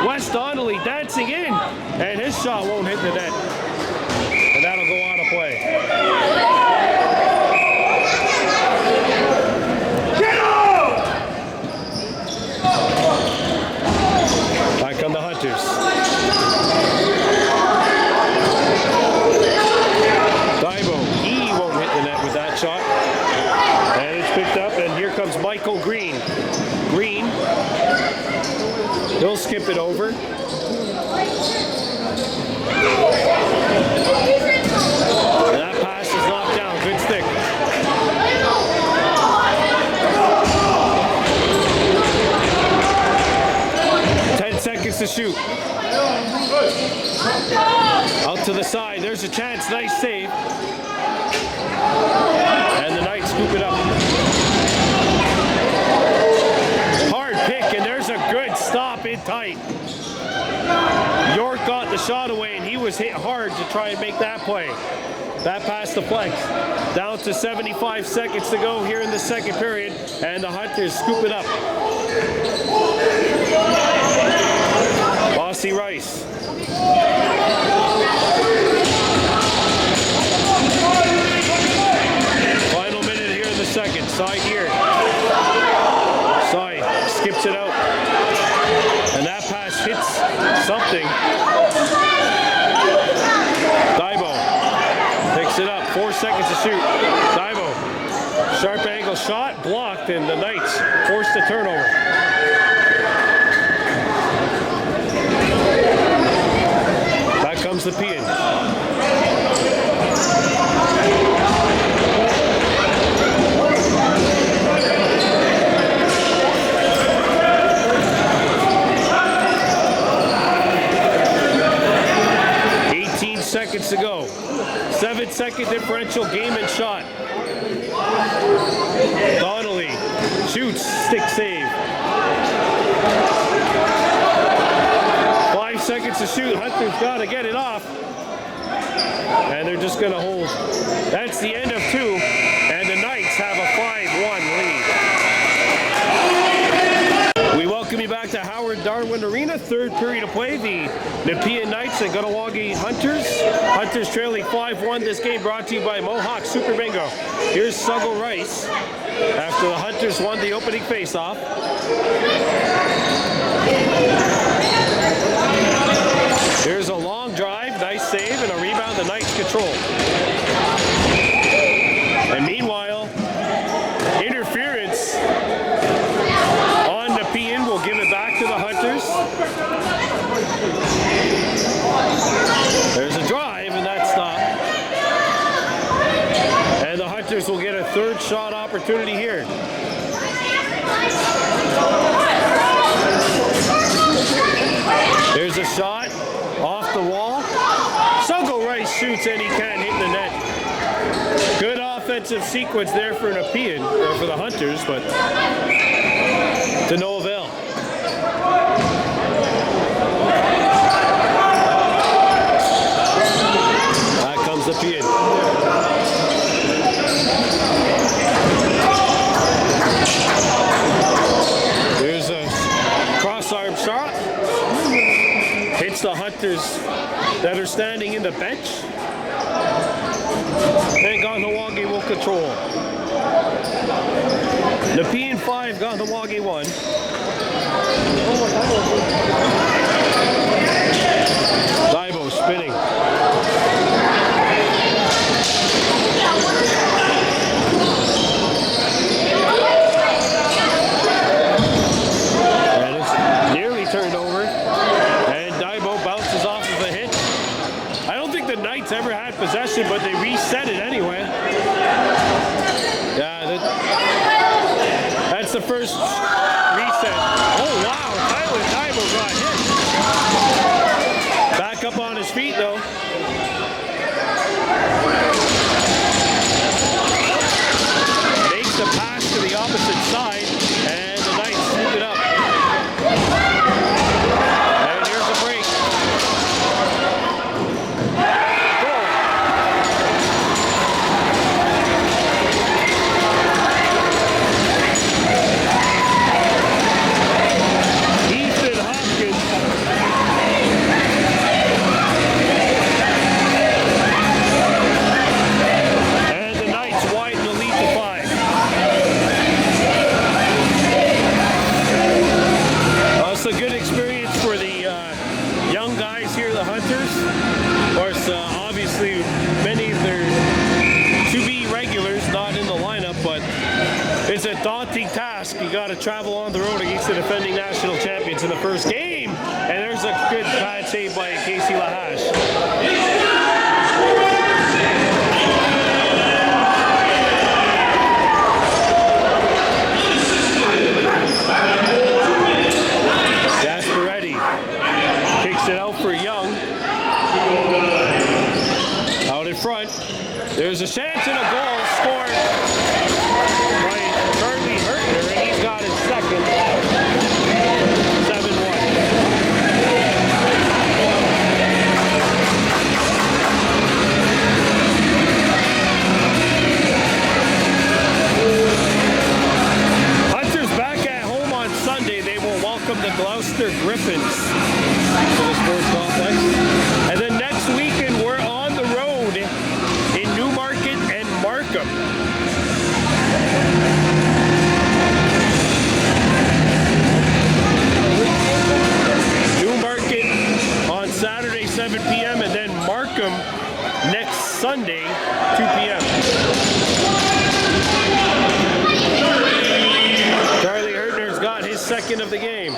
West Donnelly dancing in, and his shot won't hit the net. And that'll go on a play. Back come the Hunters. Thibault, he won't hit the net with that shot. And it's picked up, and here comes Michael Green. Green, he'll skip it over. And that pass is knocked down, good stick. Seconds to shoot. Out to the side. There's a chance. Nice save. And the Knights scoop it up. Hard pick, and there's a good stop in tight. York got the shot away, and he was hit hard to try and make that play. That pass to Flex. Down to 75 seconds to go here in the second period, and the Hunters scoop it up. Bossy Rice. Final minute here in the second. Side here. Side skips it out. And that pass hits something. Daibo picks it up. 4 seconds to shoot. Daibo. Sharp angle shot. Blocked. And the Knights forced a turnover. Back comes Nepean. 18 seconds to go. 7-second differential game and shot. Donnelly shoots, stick save. 5 seconds to shoot. Hunter's got to get it off. And they're just going to hold. That's the end of 2. And the Knights have a 5-1 lead. We welcome you back to Howard Darwin Arena. Third period of play. The Nepean Knights and Kahnawake Hunters. Hunters trailing 5-1. This game brought to you by Mohawk Super Bingo. Here's Suggle Rice after the Hunters won the opening faceoff. Here's a long drive, nice save, and a rebound. The Knights control. And meanwhile, interference on Nepean will give it back to the Hunters. There's a drive, and that's stopped. And the Hunters will get a third shot opportunity here. There's a shot off the wall. Suggle Rice shoots and he can't hit the net. Good offensive sequence there for Nepean, or for the Hunters, but to no avail. Back comes Nepean. There's a cross-arm shot. Hits the Hunters that are standing in the bench. And Kahnawake will control. Nepean 5, Kahnawake 1. Daibo spinning. And it's nearly turned over. And Daibo bounces off of a hit. I don't think the Knights ever had possession, but they reset it anyway. Yeah, that's the first reset. Oh, wow. Tyler Daibo got hit. Back up on his feet, though. Makes the pass to the opposite side, and the Knights scoop it up. And here's a break. Goal. Ethan Hopkins. And the Knights widen the lead to 5. It's a good experience for the young guys here, the Hunters. Of course, obviously, many of their to-be regulars not in the lineup, but it's a daunting task. You got to travel on the road against the defending national champions in the first game. And there's a good bad save by Casey Lahash. Gasparetti kicks it out for Young. Out in front. There's a chance and a goal scored by Charlie Hertner, and he's got his second. 7-1. Hunters back at home on Sunday. They will welcome the Gloucester Griffins to the sports complex. And then next weekend, we're on the road in Newmarket and Markham. last second of the game.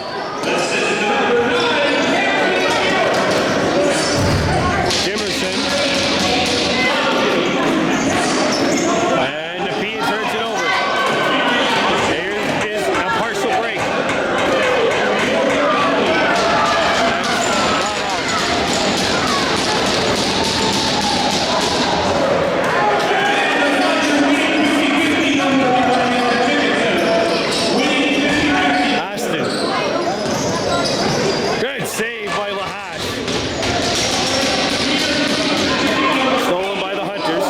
Jimerson. And Nepean turns it over. There is a partial break. Aston. Good save by Lahash. Stolen by the Hunters.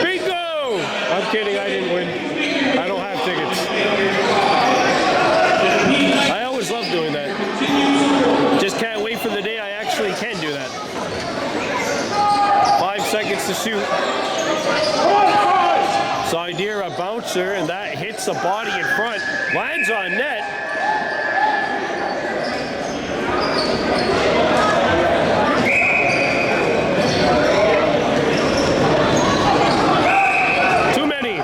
Bingo! I'm kidding, I didn't win. I don't have tickets. I always love doing that. Just can't wait for the day I actually can do that. 5 seconds to shoot. Side here, a bouncer, and that hits a body in front. Lands on net. Too many.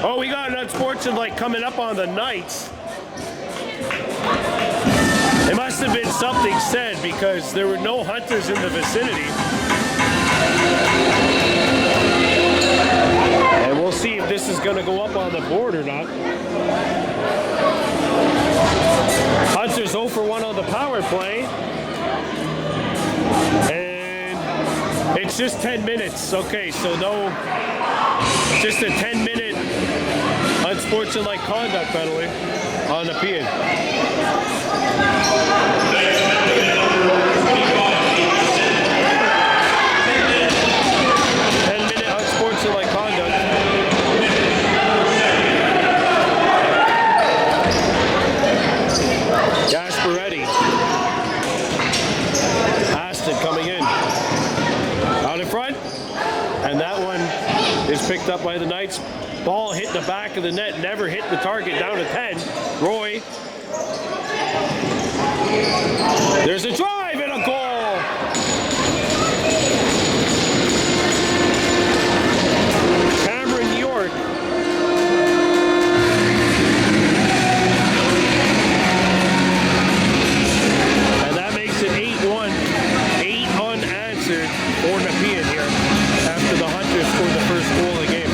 Oh, we got an unsportsmanlike coming up on the Knights. It must have been something said because there were no Hunters in the vicinity. And we'll see if this is going to go up on the board or not. Hunters 0 for 1 on the power play. And it's just 10 minutes. Okay, so no, just a 10-minute unsportsmanlike conduct penalty on Nepean. 10-minute unsportsmanlike conduct. Gasparetti. Aston coming in. Out in front. And that one is picked up by the Knights. Ball hit the back of the net, never hit the target, down to 10. Roy. There's a drive and a goal. Cameron York. And that makes it 8-1. 8 unanswered for Nepean here after the Hunters scored the first goal of the game.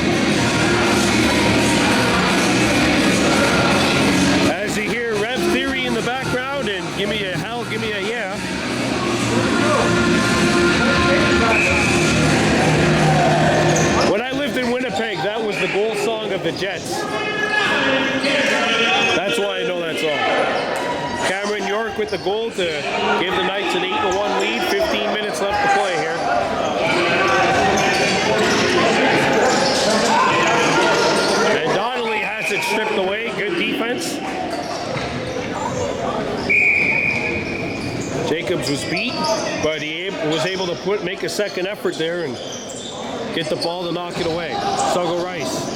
As you hear Rev Theory in the background, and give me a hell, give me a yeah. When I lived in Winnipeg, that was the goal song of the Jets. That's why I know that song. Cameron York with the goal to give the Knights an 8-1 lead. 15 minutes left to play here. And Donnelly has it stripped away. Good defense. Jacobs was beat, but he was able to make a second effort there and get the ball to knock it away. Suggle Rice.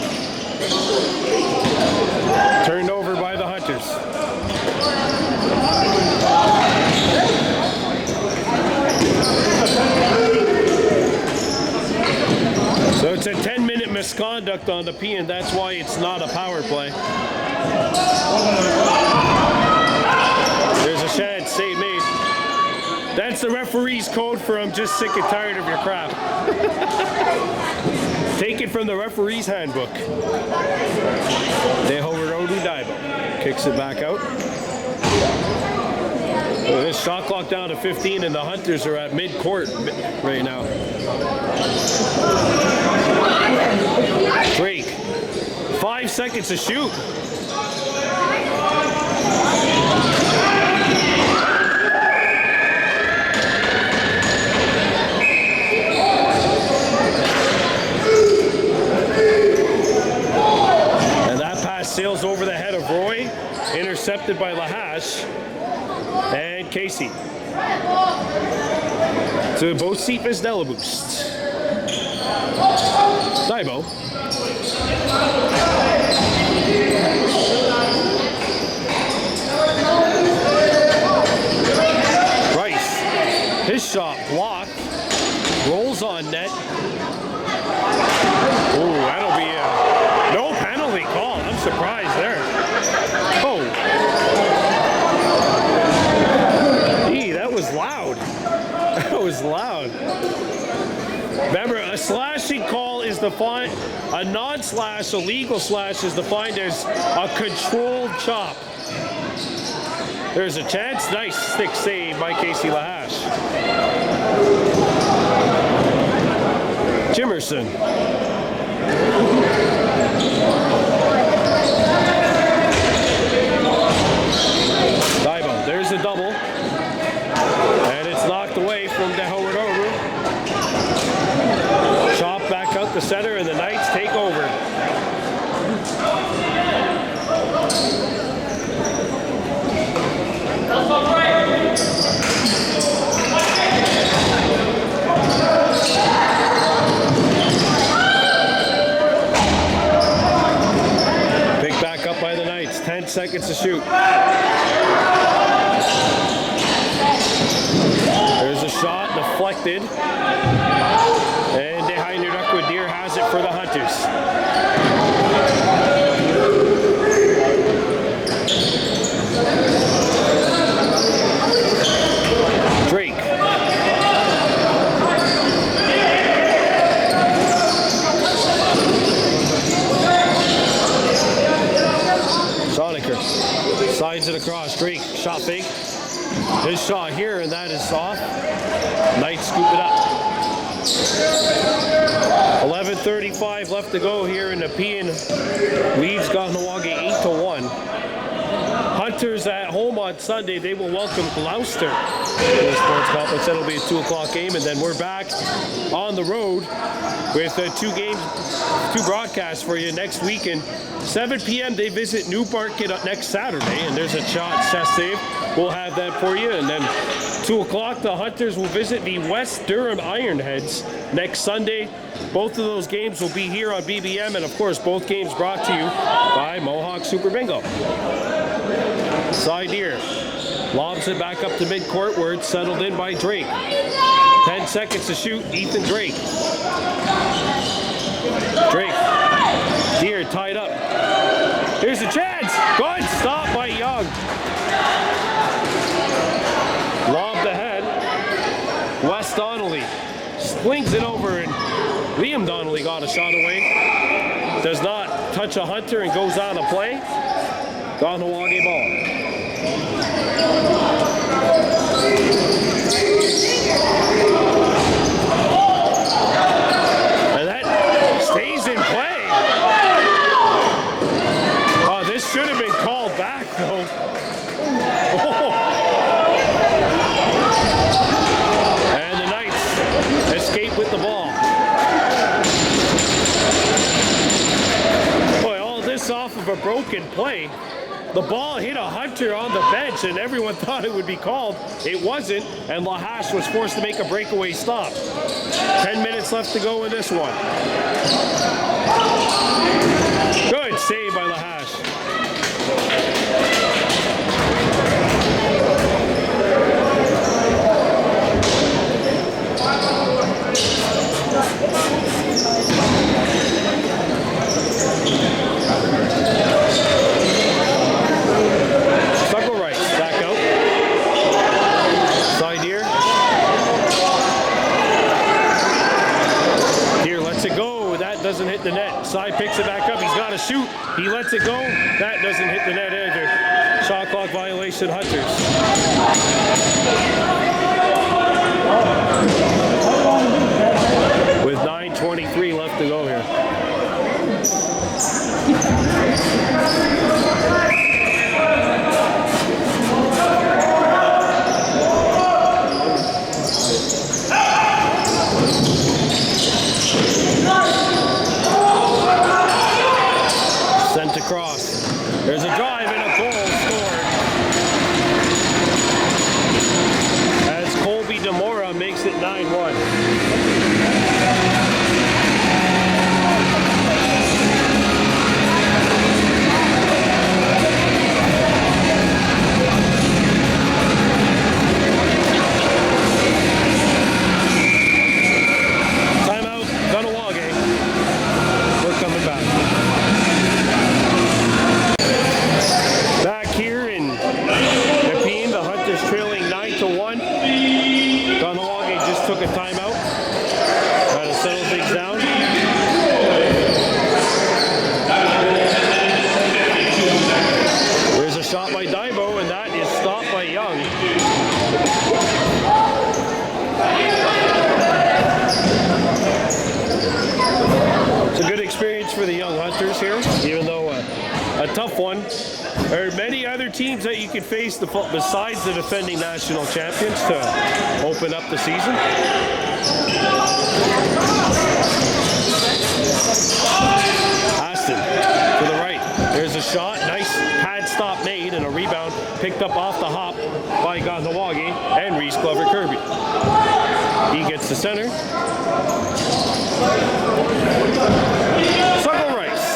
Turned over by the Hunters. So it's a 10-minute misconduct on the Nepean. That's why it's not a power play. There's a chance, save made. That's the referee's code for I'm just sick and tired of your crap. Take it from the referee's handbook. Dehoverodu Daibo kicks it back out. This shot clock down to 15, and the Hunters are at mid-court right now. Drake, 5 seconds to shoot. And that pass sails over the head of Roy, intercepted by Lahash and Casey. So both seat is Delaboost. Daibo. Rice. His shot blocked. Rolls on net. Ooh, that'll be a no penalty call. I'm surprised there. Oh. Gee, that was loud. That was loud. Remember, a slashing call is defined, a non-slash, a legal slash is defined as a controlled chop. There's a chance. Nice stick save by Casey Lahash. Jimerson. Divo, there's a double. And it's knocked away from the Howard over. Chop back out the center, and the Knights take over. Picked back up by the Knights. 10 seconds to shoot. There's a shot deflected. And Deer has it for the Hunters. Drake. Soniker sides it across. Drake, shot fake. His shot here, and that is off. Knights scoop it up. 11:35 left to go here in Nepean. Leads Kahnawake 8-1. Hunters at home on Sunday. They will welcome Gloucester to the sports complex. That'll be a 2 o'clock game, and then we're back on the road with two broadcasts for you next weekend. 7 p.m. they visit New Market next Saturday, and there's a shot chest save. We'll have that for you, and then 2 o'clock the Hunters will visit the West Durham Ironheads next Sunday. Both of those games will be here on BBM, and of course both games brought to you by Mohawk Super Bingo. Side here, lobs it back up to midcourt where it's settled in by Drake. 10 seconds to shoot, Ethan Drake. Drake, Deer tied up. Here's a chance, good stop by Young. Lobbed ahead, Wes Donnelly slings it over, and Liam Donnelly got a shot away. Does not touch a Hunter and goes on to play. Kahnawake ball. And that stays in play. Oh, this should have been called back though. Oh. And the Knights escape with the ball. Boy, all this off of a broken play. The ball hit a Hunter on the bench, and everyone thought it would be called. It wasn't, and Lahash was forced to make a breakaway stop. 10 minutes left to go in this one. Good save by Lahash. Doesn't hit the net. Side picks it back up. He's got to shoot. He lets it go. That doesn't hit the net either. Shot clock violation, Hunters. With 9:23 left to go here. Sent across. There's a drive and a goal scored. As Colby DeMora makes it 9-1. hands down. There's a shot by Daibo, and that is stopped by Young. It's a good experience for the Young Hunters here, even though a tough one. There are many other teams that you can face besides the defending national champions to open up the season. Aston to the right. There's a shot. Nice pad stop made and a rebound picked up off the hop by Kahnawake and Reese Glover Kirby. He gets the center. Circle Rice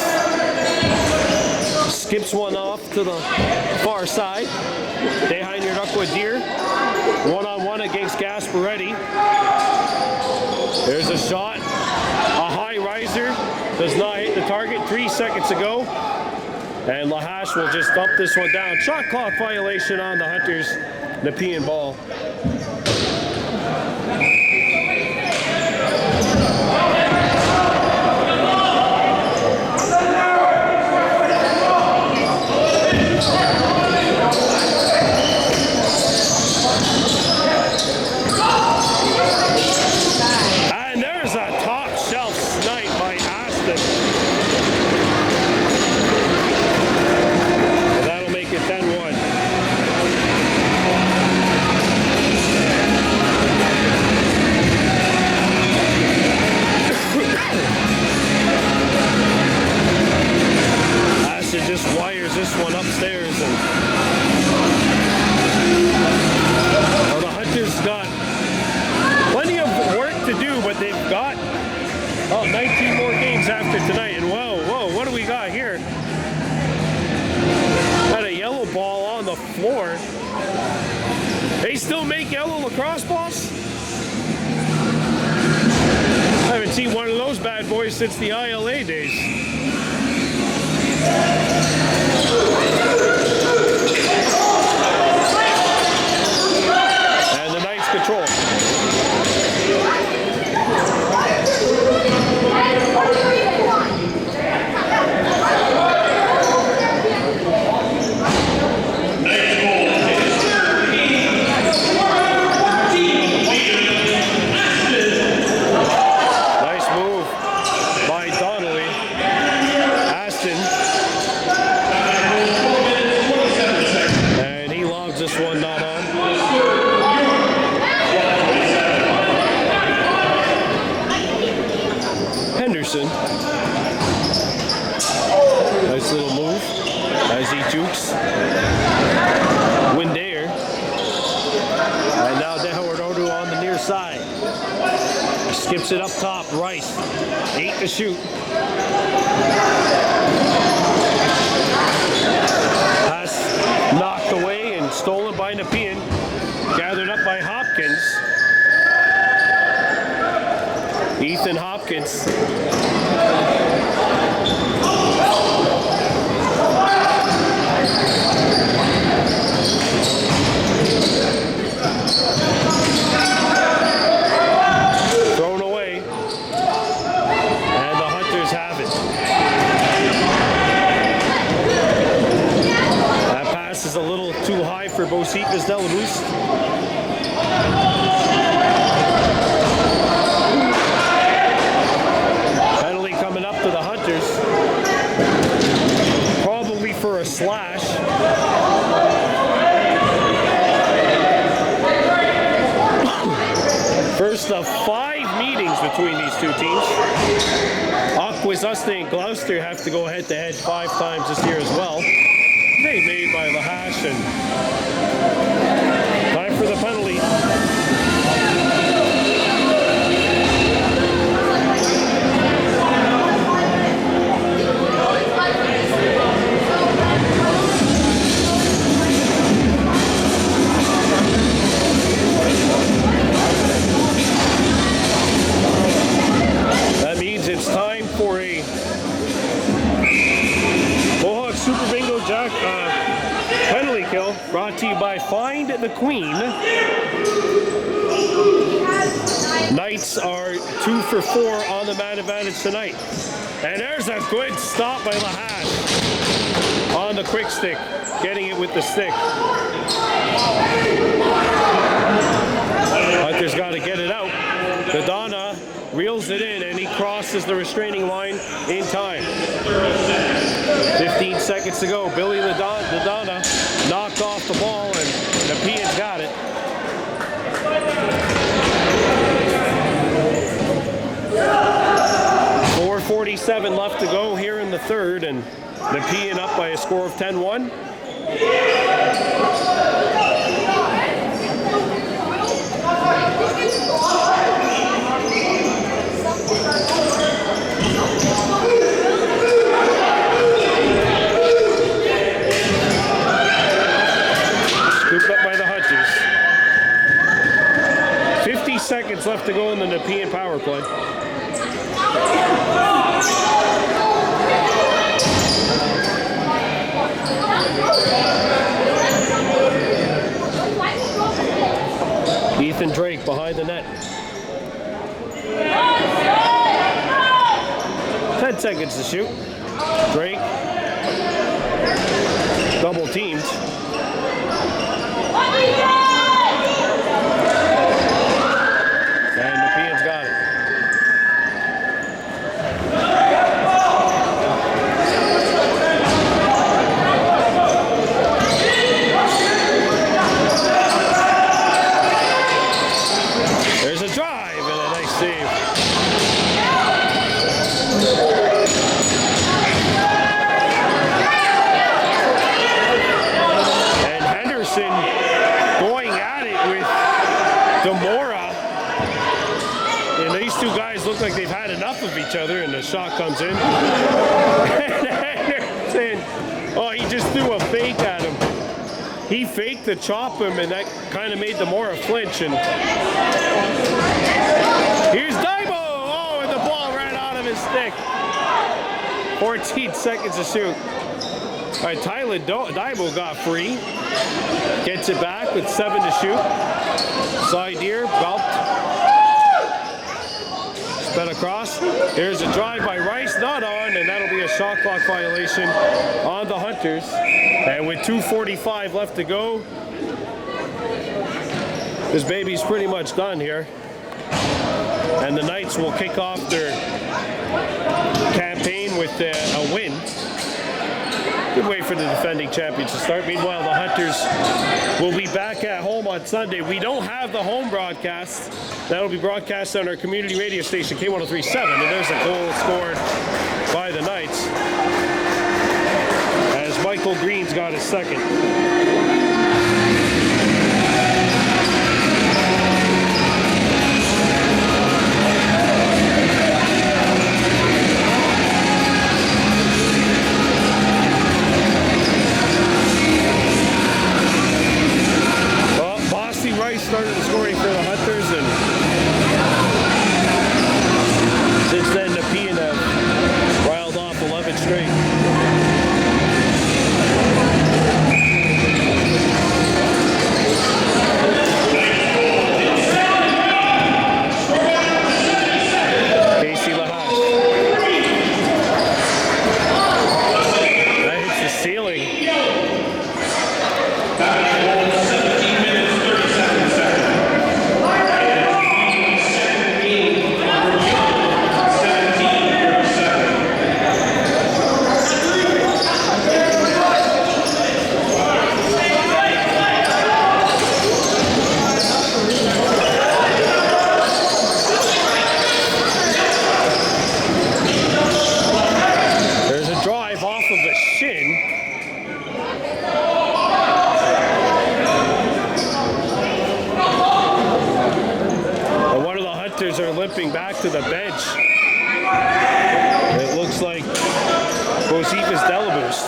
skips one off to the far side. Dehainer Deer one-on-one against Gasparetti. There's a shot. A high riser does not hit the target 3 seconds ago. And Lahash will just dump this one down. Shot clock violation on the Hunters. Nepean ball. And there's a top shelf snipe by Aston. That'll make it 10-1. Aston just wires this one upstairs, and the Hunters got plenty of work to do, but they've got 19 more games after tonight. And whoa, what do we got here? Got a yellow ball on the floor. They still make yellow lacrosse balls? I haven't seen one of those bad boys since the OLA days. And the Knights control. Nice move by Donnelly. Aston. And he logs this one not on. Henderson. Nice little move as he jukes. Windair. And now Dehoward Odu on the near side. Skips it up top. Rice. 8 to shoot. Pass knocked away and stolen by Nepean. Gathered up by Hopkins. Ethan Hopkins. Thrown away. And the Hunters have it. That pass is a little too high for Bositas Delaboost. Penalty coming up to the Hunters. Probably for a slash. First of 5 meetings between these two teams. Akwesasne and Gloucester have to go head-to-head 5 times this year as well. They made by Lahash, and time for the penalty. That means it's time for a Mohawk Super Bingo Jack penalty kill. brought to you by Find the Queen. Knights are 2 for 4 on the man advantage tonight. And there's a good stop by Lahash on the quick stick, getting it with the stick. Hunter's got to get it out. Dadana reels it in, and he crosses the restraining line in time. 15 seconds to go. Billy Dadana knocked off the ball, and Nepean's got it. .47 left to go here in the third, and Nepean up by a score of 10-1. Scooped up by the Hunters. 50 seconds left to go in the Nepean power play. Ethan Drake behind the net. 10 seconds to shoot. Drake double teamed. And Nepean's got it. There's a drive and a nice save. And Henderson going at it with Demora. And these two guys look like they've had enough of each other, and the shot comes in. And Henderson, oh, he just threw a fake at him. He faked to chop him, and that kind of made Demora flinch. And here's Daibo! Oh, and the ball ran out of his stick. 14 seconds to shoot. All right, Tyler Daibo got free. Gets it back with 7 to shoot. Side here, gulped. Sped across. Here's a drive by Rice, not on, and that'll be a shot clock violation on the Hunters. And with 2:45 left to go, this baby's pretty much done here. And the Knights will kick off their campaign with a win. Good way for the defending champions to start. Meanwhile, the Hunters will be back at home on Sunday. We don't have the home broadcast. That'll be broadcast on our community radio station, K1037. And there's a goal scored by the Knights, as Michael Green's got his second. Rice started the scoring for the Hunters, and since then Nepean have riled off 11 straight. Casey Lahash. That hits the ceiling. Are limping back to the bench. It looks like Josephus Delaboost.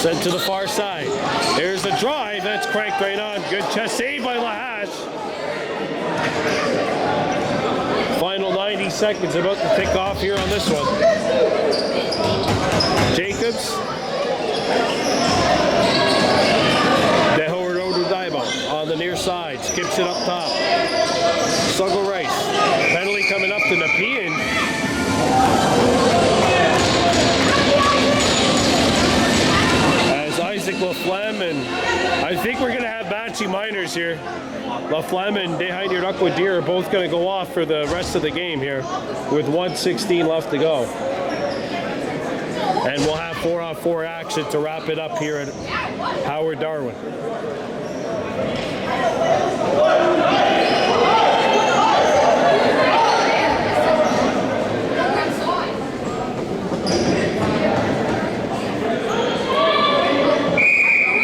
Sent to the far side. There's a drive. That's cranked right on. Good chest save by Lahash. Final 90 seconds about to tick off here on this one. Jacobs. De Howard Daiba on the near side. Skips it up top. Suggle Rice. Penalty coming up to Nepean. As Isaac Laflamme and I think we're going to have Banshee Miners here. Laflamme and Dehainier Duckwood-Deer are both going to go off for the rest of the game here with 1:16 left to go. And we'll have 4-on-4 action to wrap it up here at Howard Darwin.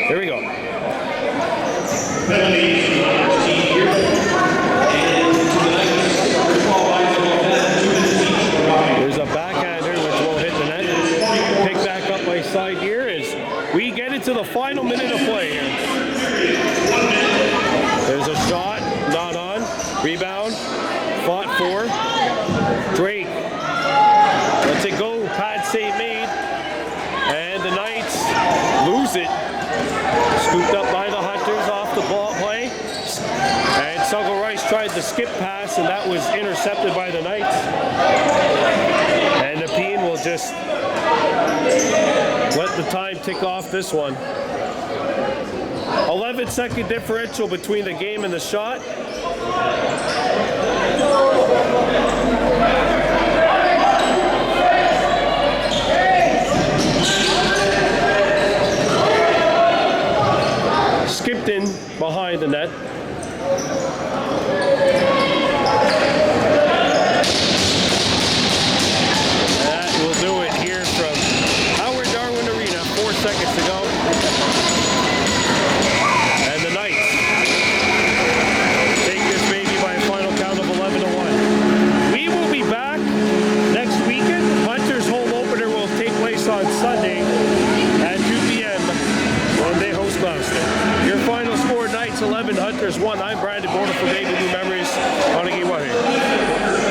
Here we go. There's a backhander which won't hit the net. Pick back up by side here as we get into the final minute of play here. There's a shot, not on. Rebound, fought for. Drake lets it go. Pad save made. And the Knights lose it. Scooped up by the Hunters off the ball play. And Suggle Rice tried the skip pass, and that was intercepted by the Knights. And Nepean will just let the time tick off this one. 11-second differential between the game and the shot. Skipped in behind the net. That will do it here from Howard Darwin Arena. 4 seconds to go. And the Knights take this baby by a final count of 11-1. We will be back next weekend. Hunter's home opener will take place on Sunday at 2 p.m. when they host Gloucester. Your final score, Knights 11, Hunters 1. I'm Brandon Border for Baby Blue Memories. On a game 1 here.